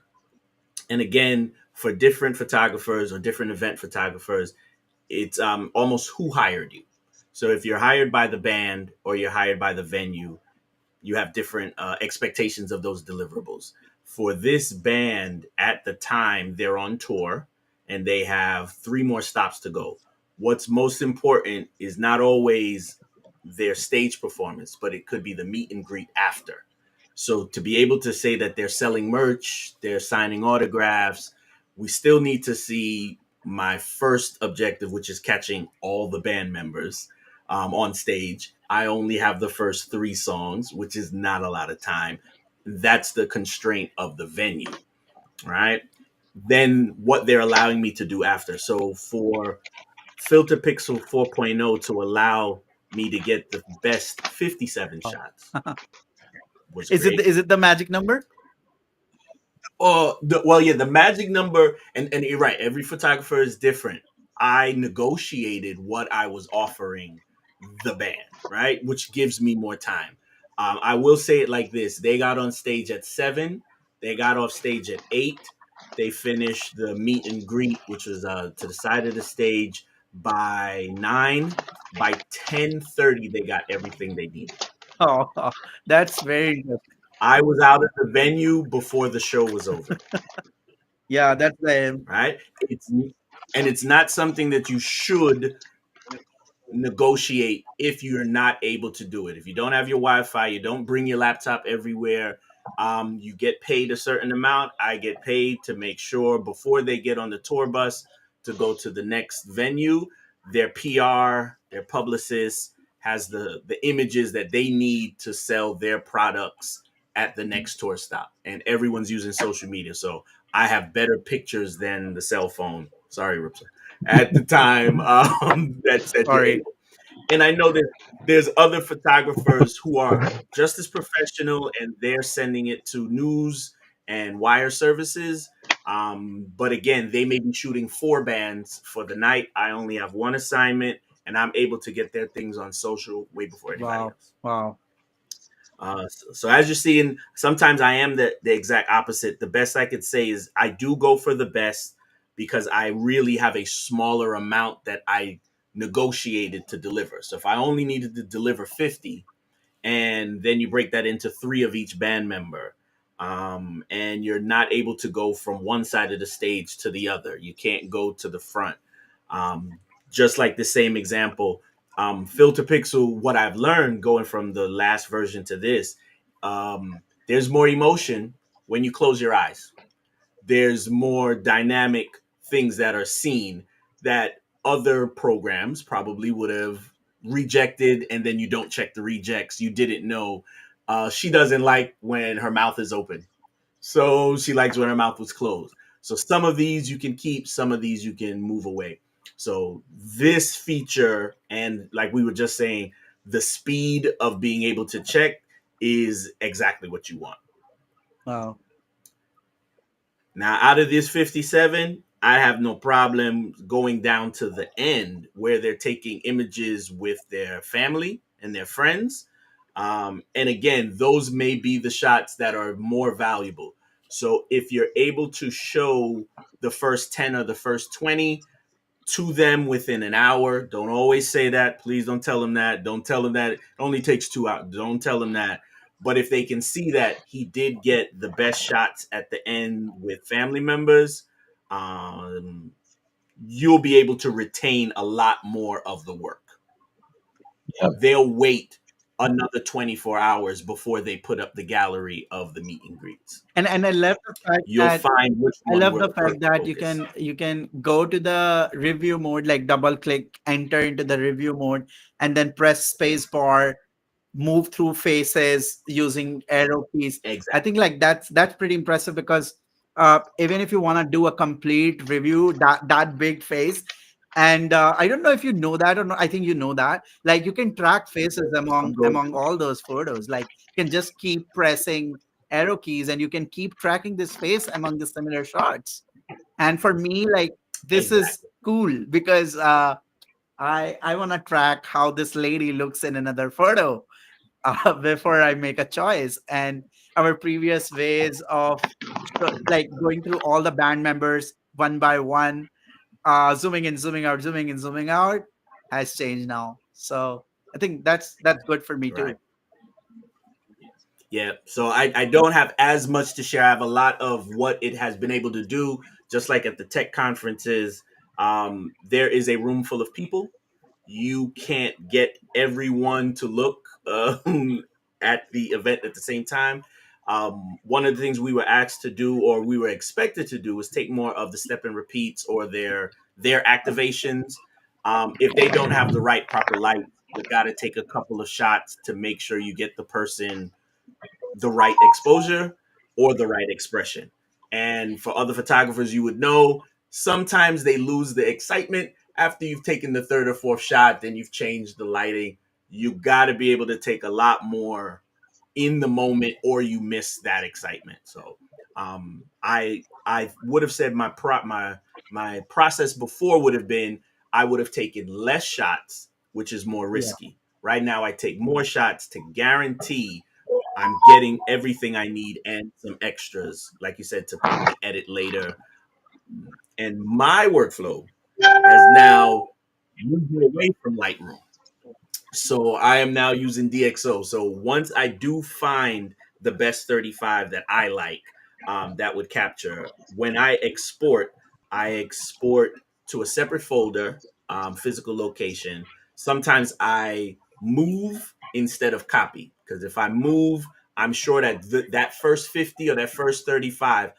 And again, for different photographers or different event photographers, it's almost who hired you. So if you're hired by the band or you're hired by the venue, you have different expectations of those deliverables. For this band, at the time, they're on tour and they have 3 more stops to go. What's most important is not always their stage performance, but it could be the meet and greet after. So to be able to say that they're selling merch, they're signing autographs, we still need to see my first objective, which is catching all the band members on stage. I only have the first 3 songs, which is not a lot of time. That's the constraint of the venue, right? Then what they're allowing me to do after. So for FilterPixel 4.0 to allow me to get the best 57 Wow. shots was Is it great. the magic number? Oh, well, yeah, the magic number, and you're right. Every photographer is different. I negotiated what I was offering the band, right, which gives me more time. I will say it like this: they got on stage at 7, they got off stage at 8, they finished the meet and greet, which was to the side of the stage by 9. By 10:30, they got everything they needed. Oh, that's very good. I was out of the venue before the show was over. Yeah, that's the Right? It's not something that you should negotiate if you're not able to do it. If you don't have your Wi-Fi, you don't bring your laptop everywhere. You get paid a certain amount. I get paid to make sure before they get on the tour bus to go to the next venue, their PR, their publicist has the images that they need to sell their products at the next tour stop. And everyone's using social media. So I have better pictures than the cell phone. Sorry, Ripsa. At the time that you're sorry. able. And I know that there's other photographers who are just as professional and they're sending it to news and wire services. But again, they may be shooting 4 bands for the night. I only have one assignment and I'm able to get their things on social way before anybody Wow. else. Wow. So as you're seeing, sometimes I am the exact opposite. The best I could say is I do go for the best because I really have a smaller amount that I negotiated to deliver. So if I only needed to deliver 50, and then you break that into 3 of each band member, and you're not able to go from one side of the stage to the other. You can't go to the front. Um, just like the same example, FilterPixel, what I've learned going from the last version to this, there's more emotion when you close your eyes. There's more dynamic things that are seen that other programs probably would have rejected, and then you don't check the rejects. You didn't know. She doesn't like when her mouth is open, so she likes when her mouth was closed. So some of these you can keep, some of these you can move away. So this feature, and like we were just saying, the speed of being able to check is exactly what you want. Wow. Now, out of this 57, I have no problem going down to the end where they're taking images with their family and their friends. And again, those may be the shots that are more valuable. So if you're able to show the first 10 or the first 20, to them within an hour. Don't always say that. Please don't tell them that. Don't tell them that it only takes 2 hours. Don't tell them that. But if they can see that he did get the best shots at the end with family members, um, you'll be able to retain a lot more of the work. Yeah, They'll wait another 24 hours before they put up the gallery of the meet and greets. And I love the fact You'll that find which I one love will the fact that focus. you can go to the review mode, like double click, enter into the review mode, and then press space bar, move through faces using arrow keys. I Exactly. think like that's pretty impressive because even if you want to do a complete review, that big face, and I don't know if you know that or not. I think you know that. Like you can track faces I'm among going to. all those photos. Like you can just keep pressing arrow keys, and you can keep tracking this face among the similar shots. And for me, like this is Exactly. cool because I want to track how this lady looks in another photo before I make a choice. And our previous ways of like going through all the band members one by one, zooming in, zooming out, zooming in, zooming out, has changed now. So I think that's good for me Right. too. Yeah, so I don't have as much to share. I have a lot of what it has been able to do, just like at the tech conferences. There is a room full of people. You can't get everyone to look at the event at the same time. One of the things we were asked to do, or we were expected to do, was take more of the step and repeats or their activations. If they don't have the right proper light, you got to take a couple of shots to make sure you get the person the right exposure or the right expression. And for other photographers, you would know sometimes they lose the excitement after you've taken the third or fourth shot, then you've changed the lighting. You got to be able to take a lot more in the moment or you miss that excitement. So I would have said my process before would have been I would have taken less shots, which is more Yeah, risky. Right now I take more shots to guarantee I'm getting everything I need and some extras, like you said, to probably edit later. And my workflow has now moved me away from Lightroom. So I am now using DxO. So once I do find the best 35 that I like, that would capture, when I export to a separate folder, physical location. Sometimes I move instead of copy because if I move, I'm sure that that first 50 or that first 35,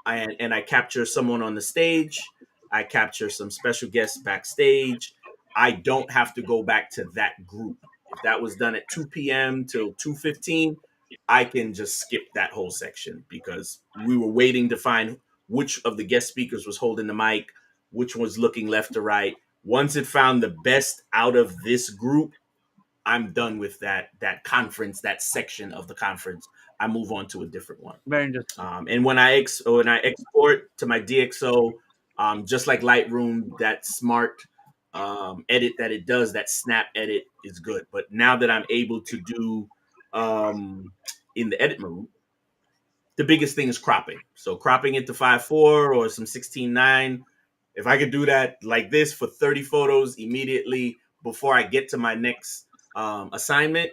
and I capture someone on the stage, I capture some special guests backstage, I don't have to go back to that group. If that was done at 2 p.m. till 2:15, I can just skip that whole section because we were waiting to find which of the guest speakers was holding the mic, which was looking left to right. Once it found the best out of this group, I'm done with that conference, that section of the conference. I move on to a different one. very interesting. And when I export to my DxO, just like Lightroom, that smart edit that it does, that snap edit is good. But now that I'm able to do um, in the edit mode, the biggest thing is cropping. So cropping it to 5:4 or some 16:9. If I could do that like this for 30 photos immediately before I get to my next assignment,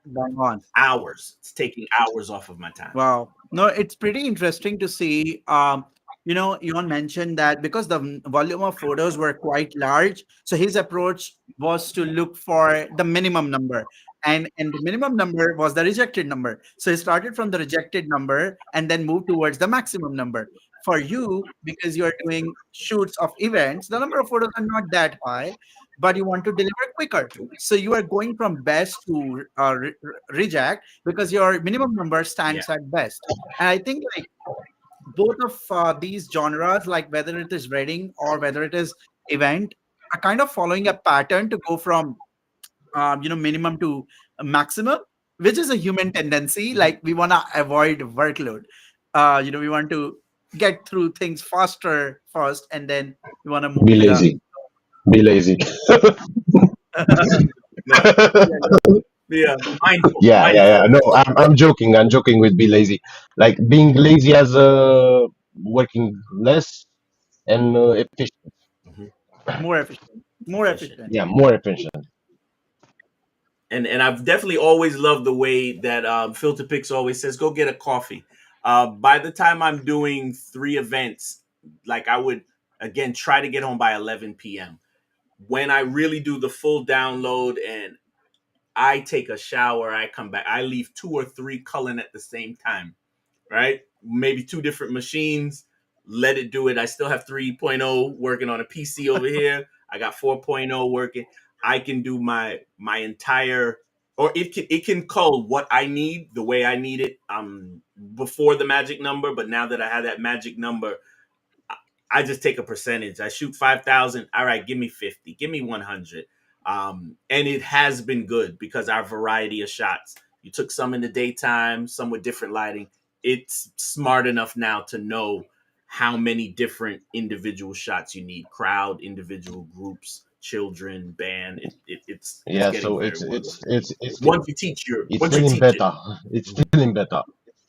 Bang on. hours. It's taking hours off of my time. Wow. No, it's pretty interesting to see. Ion mentioned that because the volume of photos were quite large, so his approach was to look for the minimum number, and the minimum number was the rejected number. So he started from the rejected number and then moved towards the maximum number. For you, because you are doing shoots of events, the number of photos are not that high, but you want to deliver quicker. So you are going from best to reject because your minimum number Yeah. stands at best. And I think like both of these genres, like whether it is wedding or whether it is event, are kind of following a pattern to go from minimum to maximum, which is a human tendency. Mhm. Like we want to avoid workload. We want to get through things faster first, and then we want to move Be to the. lazy. Be lazy. No. Yeah. Yeah. Mindful. Yeah, yeah, yeah. Mindful. No, I'm joking. I'm joking with be lazy. Like being lazy as working less and efficient. Mhm. More efficient, more Efficient. efficient. Yeah, more efficient. And I've definitely always loved the way that FilterPix always says, "Go get a coffee." By the time I'm doing 3 events, like I would again try to get home by 11 p.m. When I really do the full download and I take a shower, I come back, I leave 2 or 3 culling at the same time, right? Maybe 2 different machines, let it do it. I still have 3.0 working on a PC over here. I got 4.0 working. I can do my entire, or it can cull what I need the way I need it before the magic number, but now that I have that magic number, I just take a percentage. I shoot 5,000. All right, give me 50, give me 100. And it has been good because our variety of shots. You took some in the daytime, some with different lighting. It's smart enough now to know how many different individual shots you need: crowd, individual groups, children, band. It's Yeah, getting so very it's well. it's it's it's it's Once you feeling teach it. better. It's feeling better,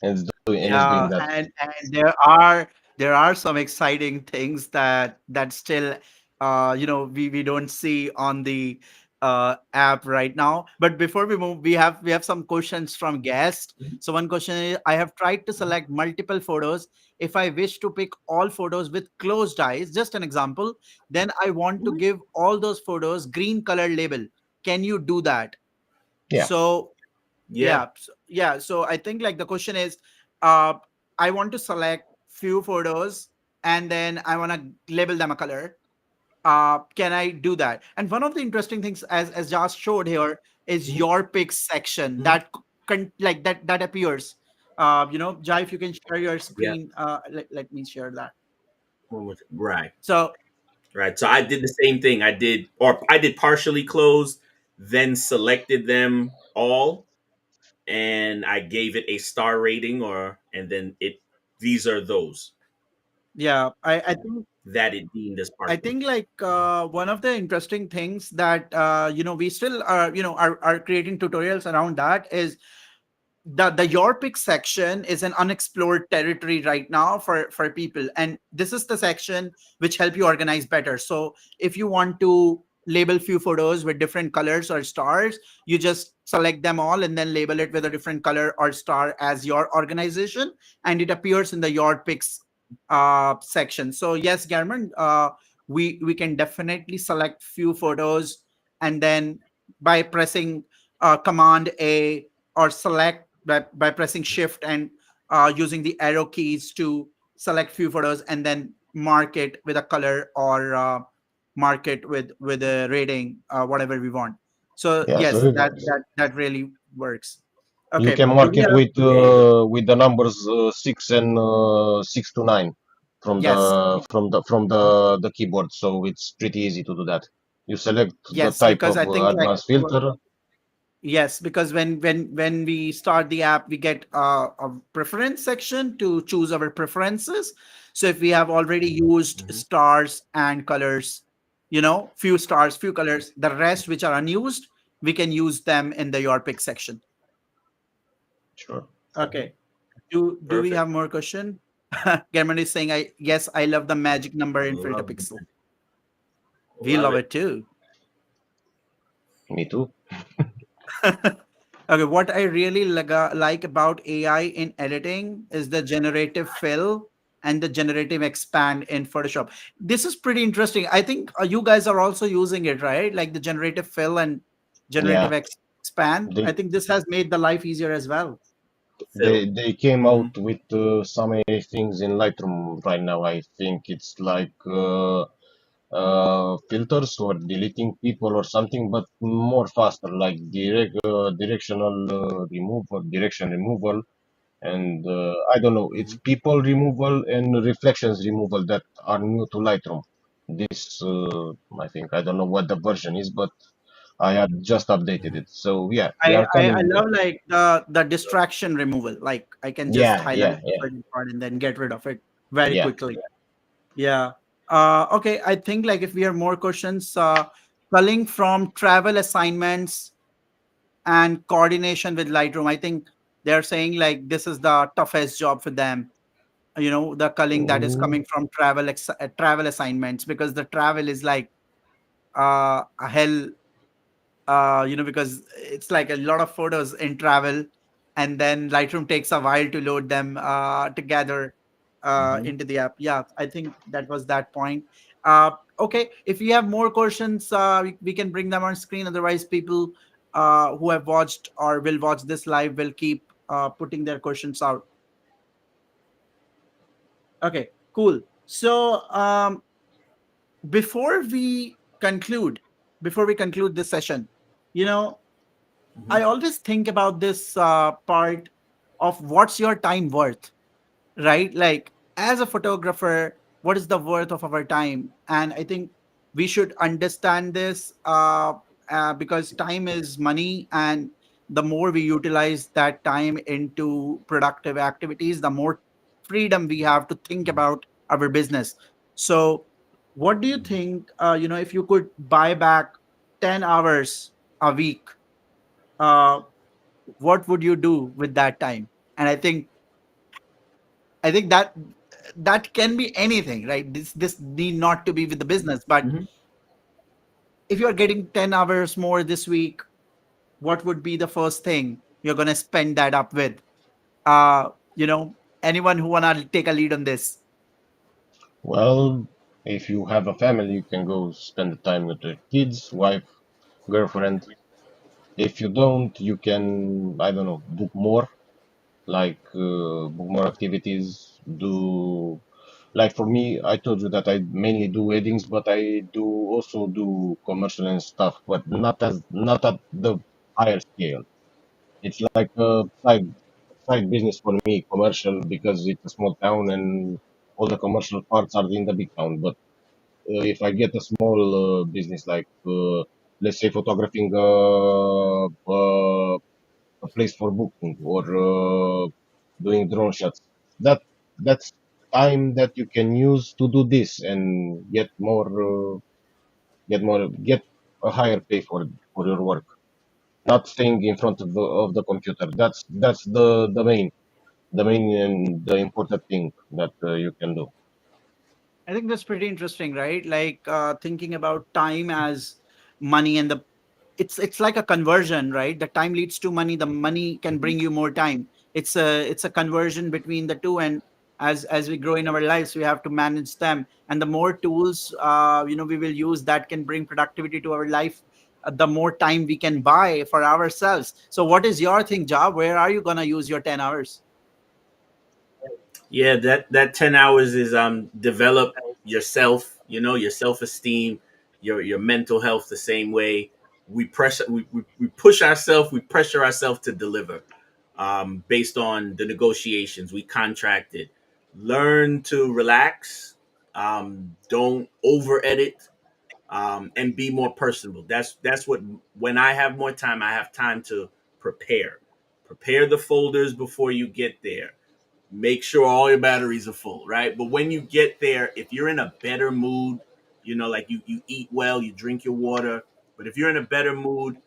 and it's doing Yeah, that. and there are some exciting things that still we don't see on the app right now. But before we move, we have some questions from guests. Mhm. So one question is, I have tried to Mhm. select multiple photos. If I wish to pick all photos with closed eyes, just an example, then I want to give all those photos green color label. Can you do that? Yeah, So Yeah. yeah, so I think like the question is, uh I want to select few photos and then I want to label them a color. Can I do that? And one of the interesting things, as Josh showed here, is Mhm. your picks section Mhm. that like that appears. Jai, if you can share your Yeah. screen, let me share that. Right. So Right. So I did the same thing. I did partially closed, then selected them all, and I gave it a star rating, and then these are those yeah, that it deemed as I partially. think like one of the interesting things that we still are creating tutorials around that is the your pick section is an unexplored territory right now for people, and this is the section which help you organize better. So if you want to label few photos with different colors or stars, you just select them all and then label it with a different color or star as your organization, and it appears in the your picks section. So yes, Garmin, we can definitely select few photos, and then by pressing command a, or select by pressing shift and using the arrow keys to select few photos and then mark it with a color, or mark it with a rating, whatever we want. So yeah. So yes, that really works. you Okay, can do mark we it have? There you go. with the numbers 6 to 9 from the Yes, from the keyboard. So it's pretty easy to do that. You select the yes, type because of I think like advanced filter. yes, because when we start the app, we get a preference section to choose our preferences. So if we have already used Mhm. stars and colors, few stars, few colors, the rest which are unused, we can use them in the your pick section. Sure. Okay. Do we Perfect. have more question? German is saying, I yes, I love the magic number in Love, FilterPixel. We love love it. it too. Me too. Okay, what I really like about AI in editing is the generative fill and the generative expand in Photoshop. This is pretty interesting. I think you guys are also using it, right? Like the generative fill and Yeah, generative expand. I they think this has made the life easier as well. Phil. they came Hmm. out with some AI things in Lightroom right now. I think it's like filters or deleting people or something, but more faster, like directional removal, direction removal, and I don't know. It's Hmm. people removal and reflections removal that are new to Lightroom. This I think I don't know what the version is, but I had just updated it. So yeah, they are I coming. love like the distraction removal. Like I can just Yeah, highlight yeah, a yeah, certain part and then get rid of it very yeah. quickly. Yeah. Okay. I think like if we have more questions, culling from travel assignments and coordination with Lightroom, I think they're saying like this is the toughest job for them. You know, the culling that is Mm, coming from travel assignments, because the travel is like a hell, because it's like a lot of photos in travel, and then Lightroom takes a while to load them together mhm. into the app. Yeah, I think that was that point. Okay, if you have more questions, we can bring them on screen. Otherwise, people who have watched or will watch this live will keep putting their questions out. Okay, cool. So before we conclude, before we conclude this session, you know, Hmm. I always think about this part of what's your time worth, right? Like as a photographer, what is the worth of our time? And I think we should understand this because time is money, and the more we utilize that time into productive activities, the more freedom we have to think about our business. So, what do you think? If you could buy back 10 hours a week, uh, what would you do with that time? And I think that can be anything, right? This need not to be with the business, but Hmm. if you're getting 10 hours more this week, what would be the first thing you're going to spend that up with? uh Anyone who wanna take a lead on this? Well, if you have a family, you can go spend the time with your kids, wife, girlfriend. If you don't, you can, I don't know, book more, like book more activities. Do like for me, I told you that I mainly do weddings, but I do also do commercial and stuff, but not at the higher scale. It's like a side business for me, commercial, because it's a small town and all the commercial parts are in the big town. But if I get a small business like let's say photographing a place for booking or doing drone shots, that that's time that you can use to do this and get a higher pay for your work. Not staying in front of the computer. That's the main and the important thing that you can do. I think that's pretty interesting, right? Like thinking about time as money, and the it's like a conversion, right? The time leads to money. The money can Hmm. bring you more time. It's a conversion between the two, and as we grow in our lives, we have to manage them. And the more tools we will use that can bring productivity to our life, the more time we can buy for ourselves. So, what is your thing, Job? Where are you gonna use your 10 hours? Yeah, that 10 hours is develop yourself. You know, your self esteem, your mental health. The same way we push ourselves, we pressure ourselves to deliver, based on the negotiations we contracted. Learn to relax. Don't over edit, and be more personable. That's what, when I have more time, I have time to prepare. Prepare the folders before you get there. Make sure all your batteries are full, right? But when you get there, if you're in a better mood, like you eat well, you drink your water. But if you're in a better mood,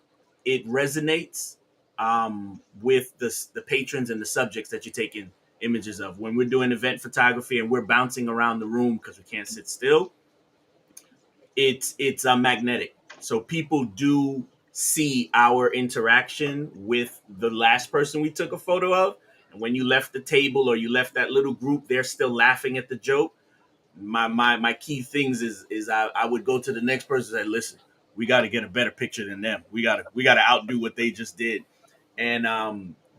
it resonates with the patrons and the subjects that you're taking images of. When we're doing event photography and we're bouncing around the room because we can't sit still, it's magnetic. So people do see our interaction with the last person we took a photo of. And when you left the table or you left that little group, they're still laughing at the joke. My key things is I would go to the next person and say, listen, we got to get a better picture than them. We got to outdo what they just did. And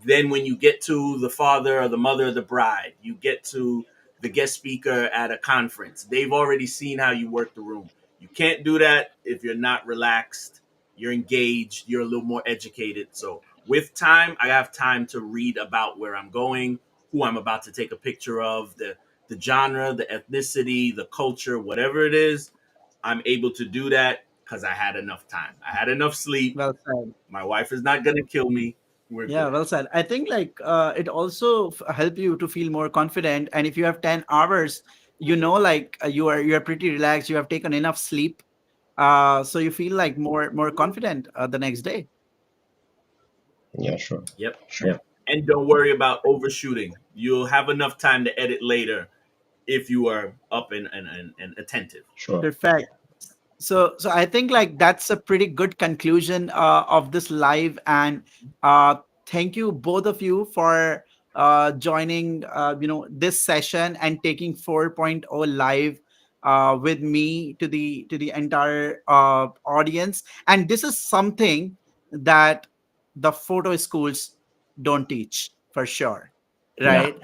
then when you get to the father or the mother of the bride, you get to the guest speaker at a conference. They've already seen how you work the room. You can't do that if you're not relaxed, you're engaged, you're a little more educated. So with time, I have time to read about where I'm going, who I'm about to take a picture of, the genre, the ethnicity, the culture, whatever it is. I'm able to do that because I had enough time. I had enough sleep. Well said. My wife is not gonna kill me. We're Yeah, good. well said. I think like it also help you to feel more confident. And if you have 10 hours, like you are pretty relaxed. You have taken enough sleep, so you feel like more confident the next day. Yeah, sure, Yep. sure, And don't worry about overshooting. You'll have enough time to edit later if you are up and attentive. sure. Perfect. So I think like that's a pretty good conclusion of this live, and uh, thank you both of you for joining this session and taking 4.0 live with me to the entire audience. And this is something that the photo schools don't teach for sure, Yeah. right?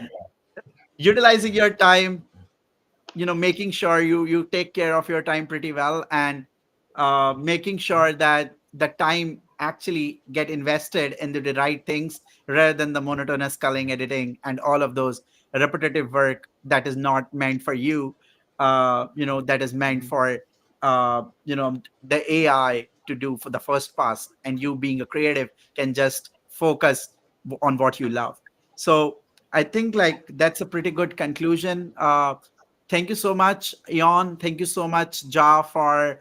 Utilizing your time, making sure you take care of your time pretty well, and making sure that the time actually get invested into the right things rather than the monotonous culling, editing, and all of those repetitive work that is not meant for you, that is meant for the AI to do for the first pass, and you being a creative can just focus on what you love. So I think like that's a pretty good conclusion. Thank you so much, Ion. Thank you so much, Ja, for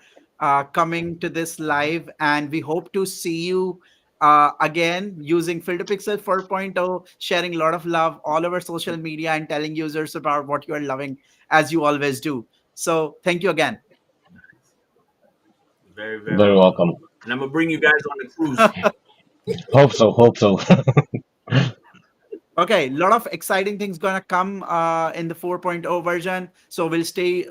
coming to this live. And we hope to see you again using FilterPixel 4.0, sharing a lot of love all over social media and telling users about what you are loving as you always do. So thank you again. Very, very Very welcome. welcome. And I'm gonna bring you guys on the cruise. Hope so. Hope so. Okay, a lot of exciting things gonna come in the 4.0 version. So we'll stay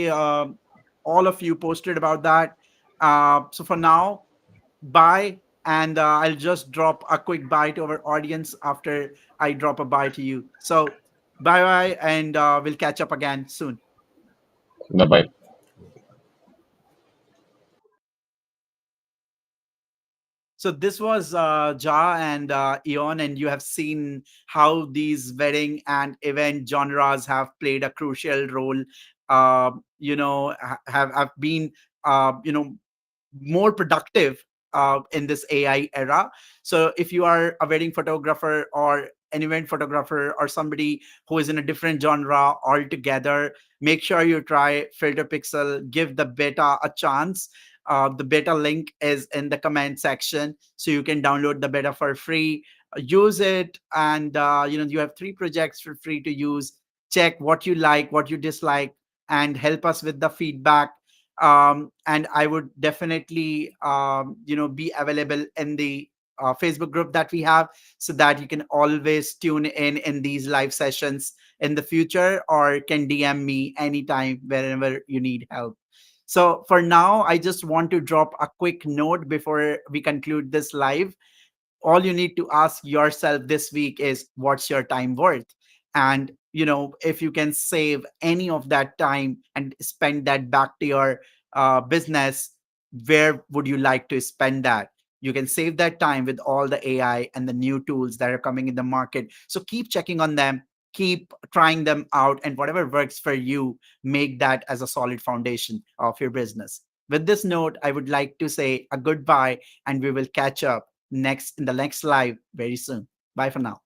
all of you posted about that. So for now, bye, and I'll just drop a quick bye to our audience after I drop a bye to you. So bye bye, and we'll catch up again soon. Bye bye. So this was Ja and Eon, and you have seen how these wedding and event genres have played a crucial role. Have been more productive in this AI era. So if you are a wedding photographer or an event photographer or somebody who is in a different genre altogether, make sure you try FilterPixel. Give the beta a chance. The beta link is in the comment section, so you can download the beta for free. Use it, and you have 3 projects for free to use. Check what you like, what you dislike, and help us with the feedback. And I would definitely be available in the Facebook group that we have, so that you can always tune in these live sessions in the future, or can DM me anytime wherever you need help. So for now, I just want to drop a quick note before we conclude this live. All you need to ask yourself this week is, what's your time worth? And if you can save any of that time and spend that back to your business, where would you like to spend that? You can save that time with all the AI and the new tools that are coming in the market. So keep checking on them, keep trying them out, and whatever works for you, make that as a solid foundation of your business. With this note, I would like to say a goodbye, and we will catch up next in the next live very soon. Bye for now.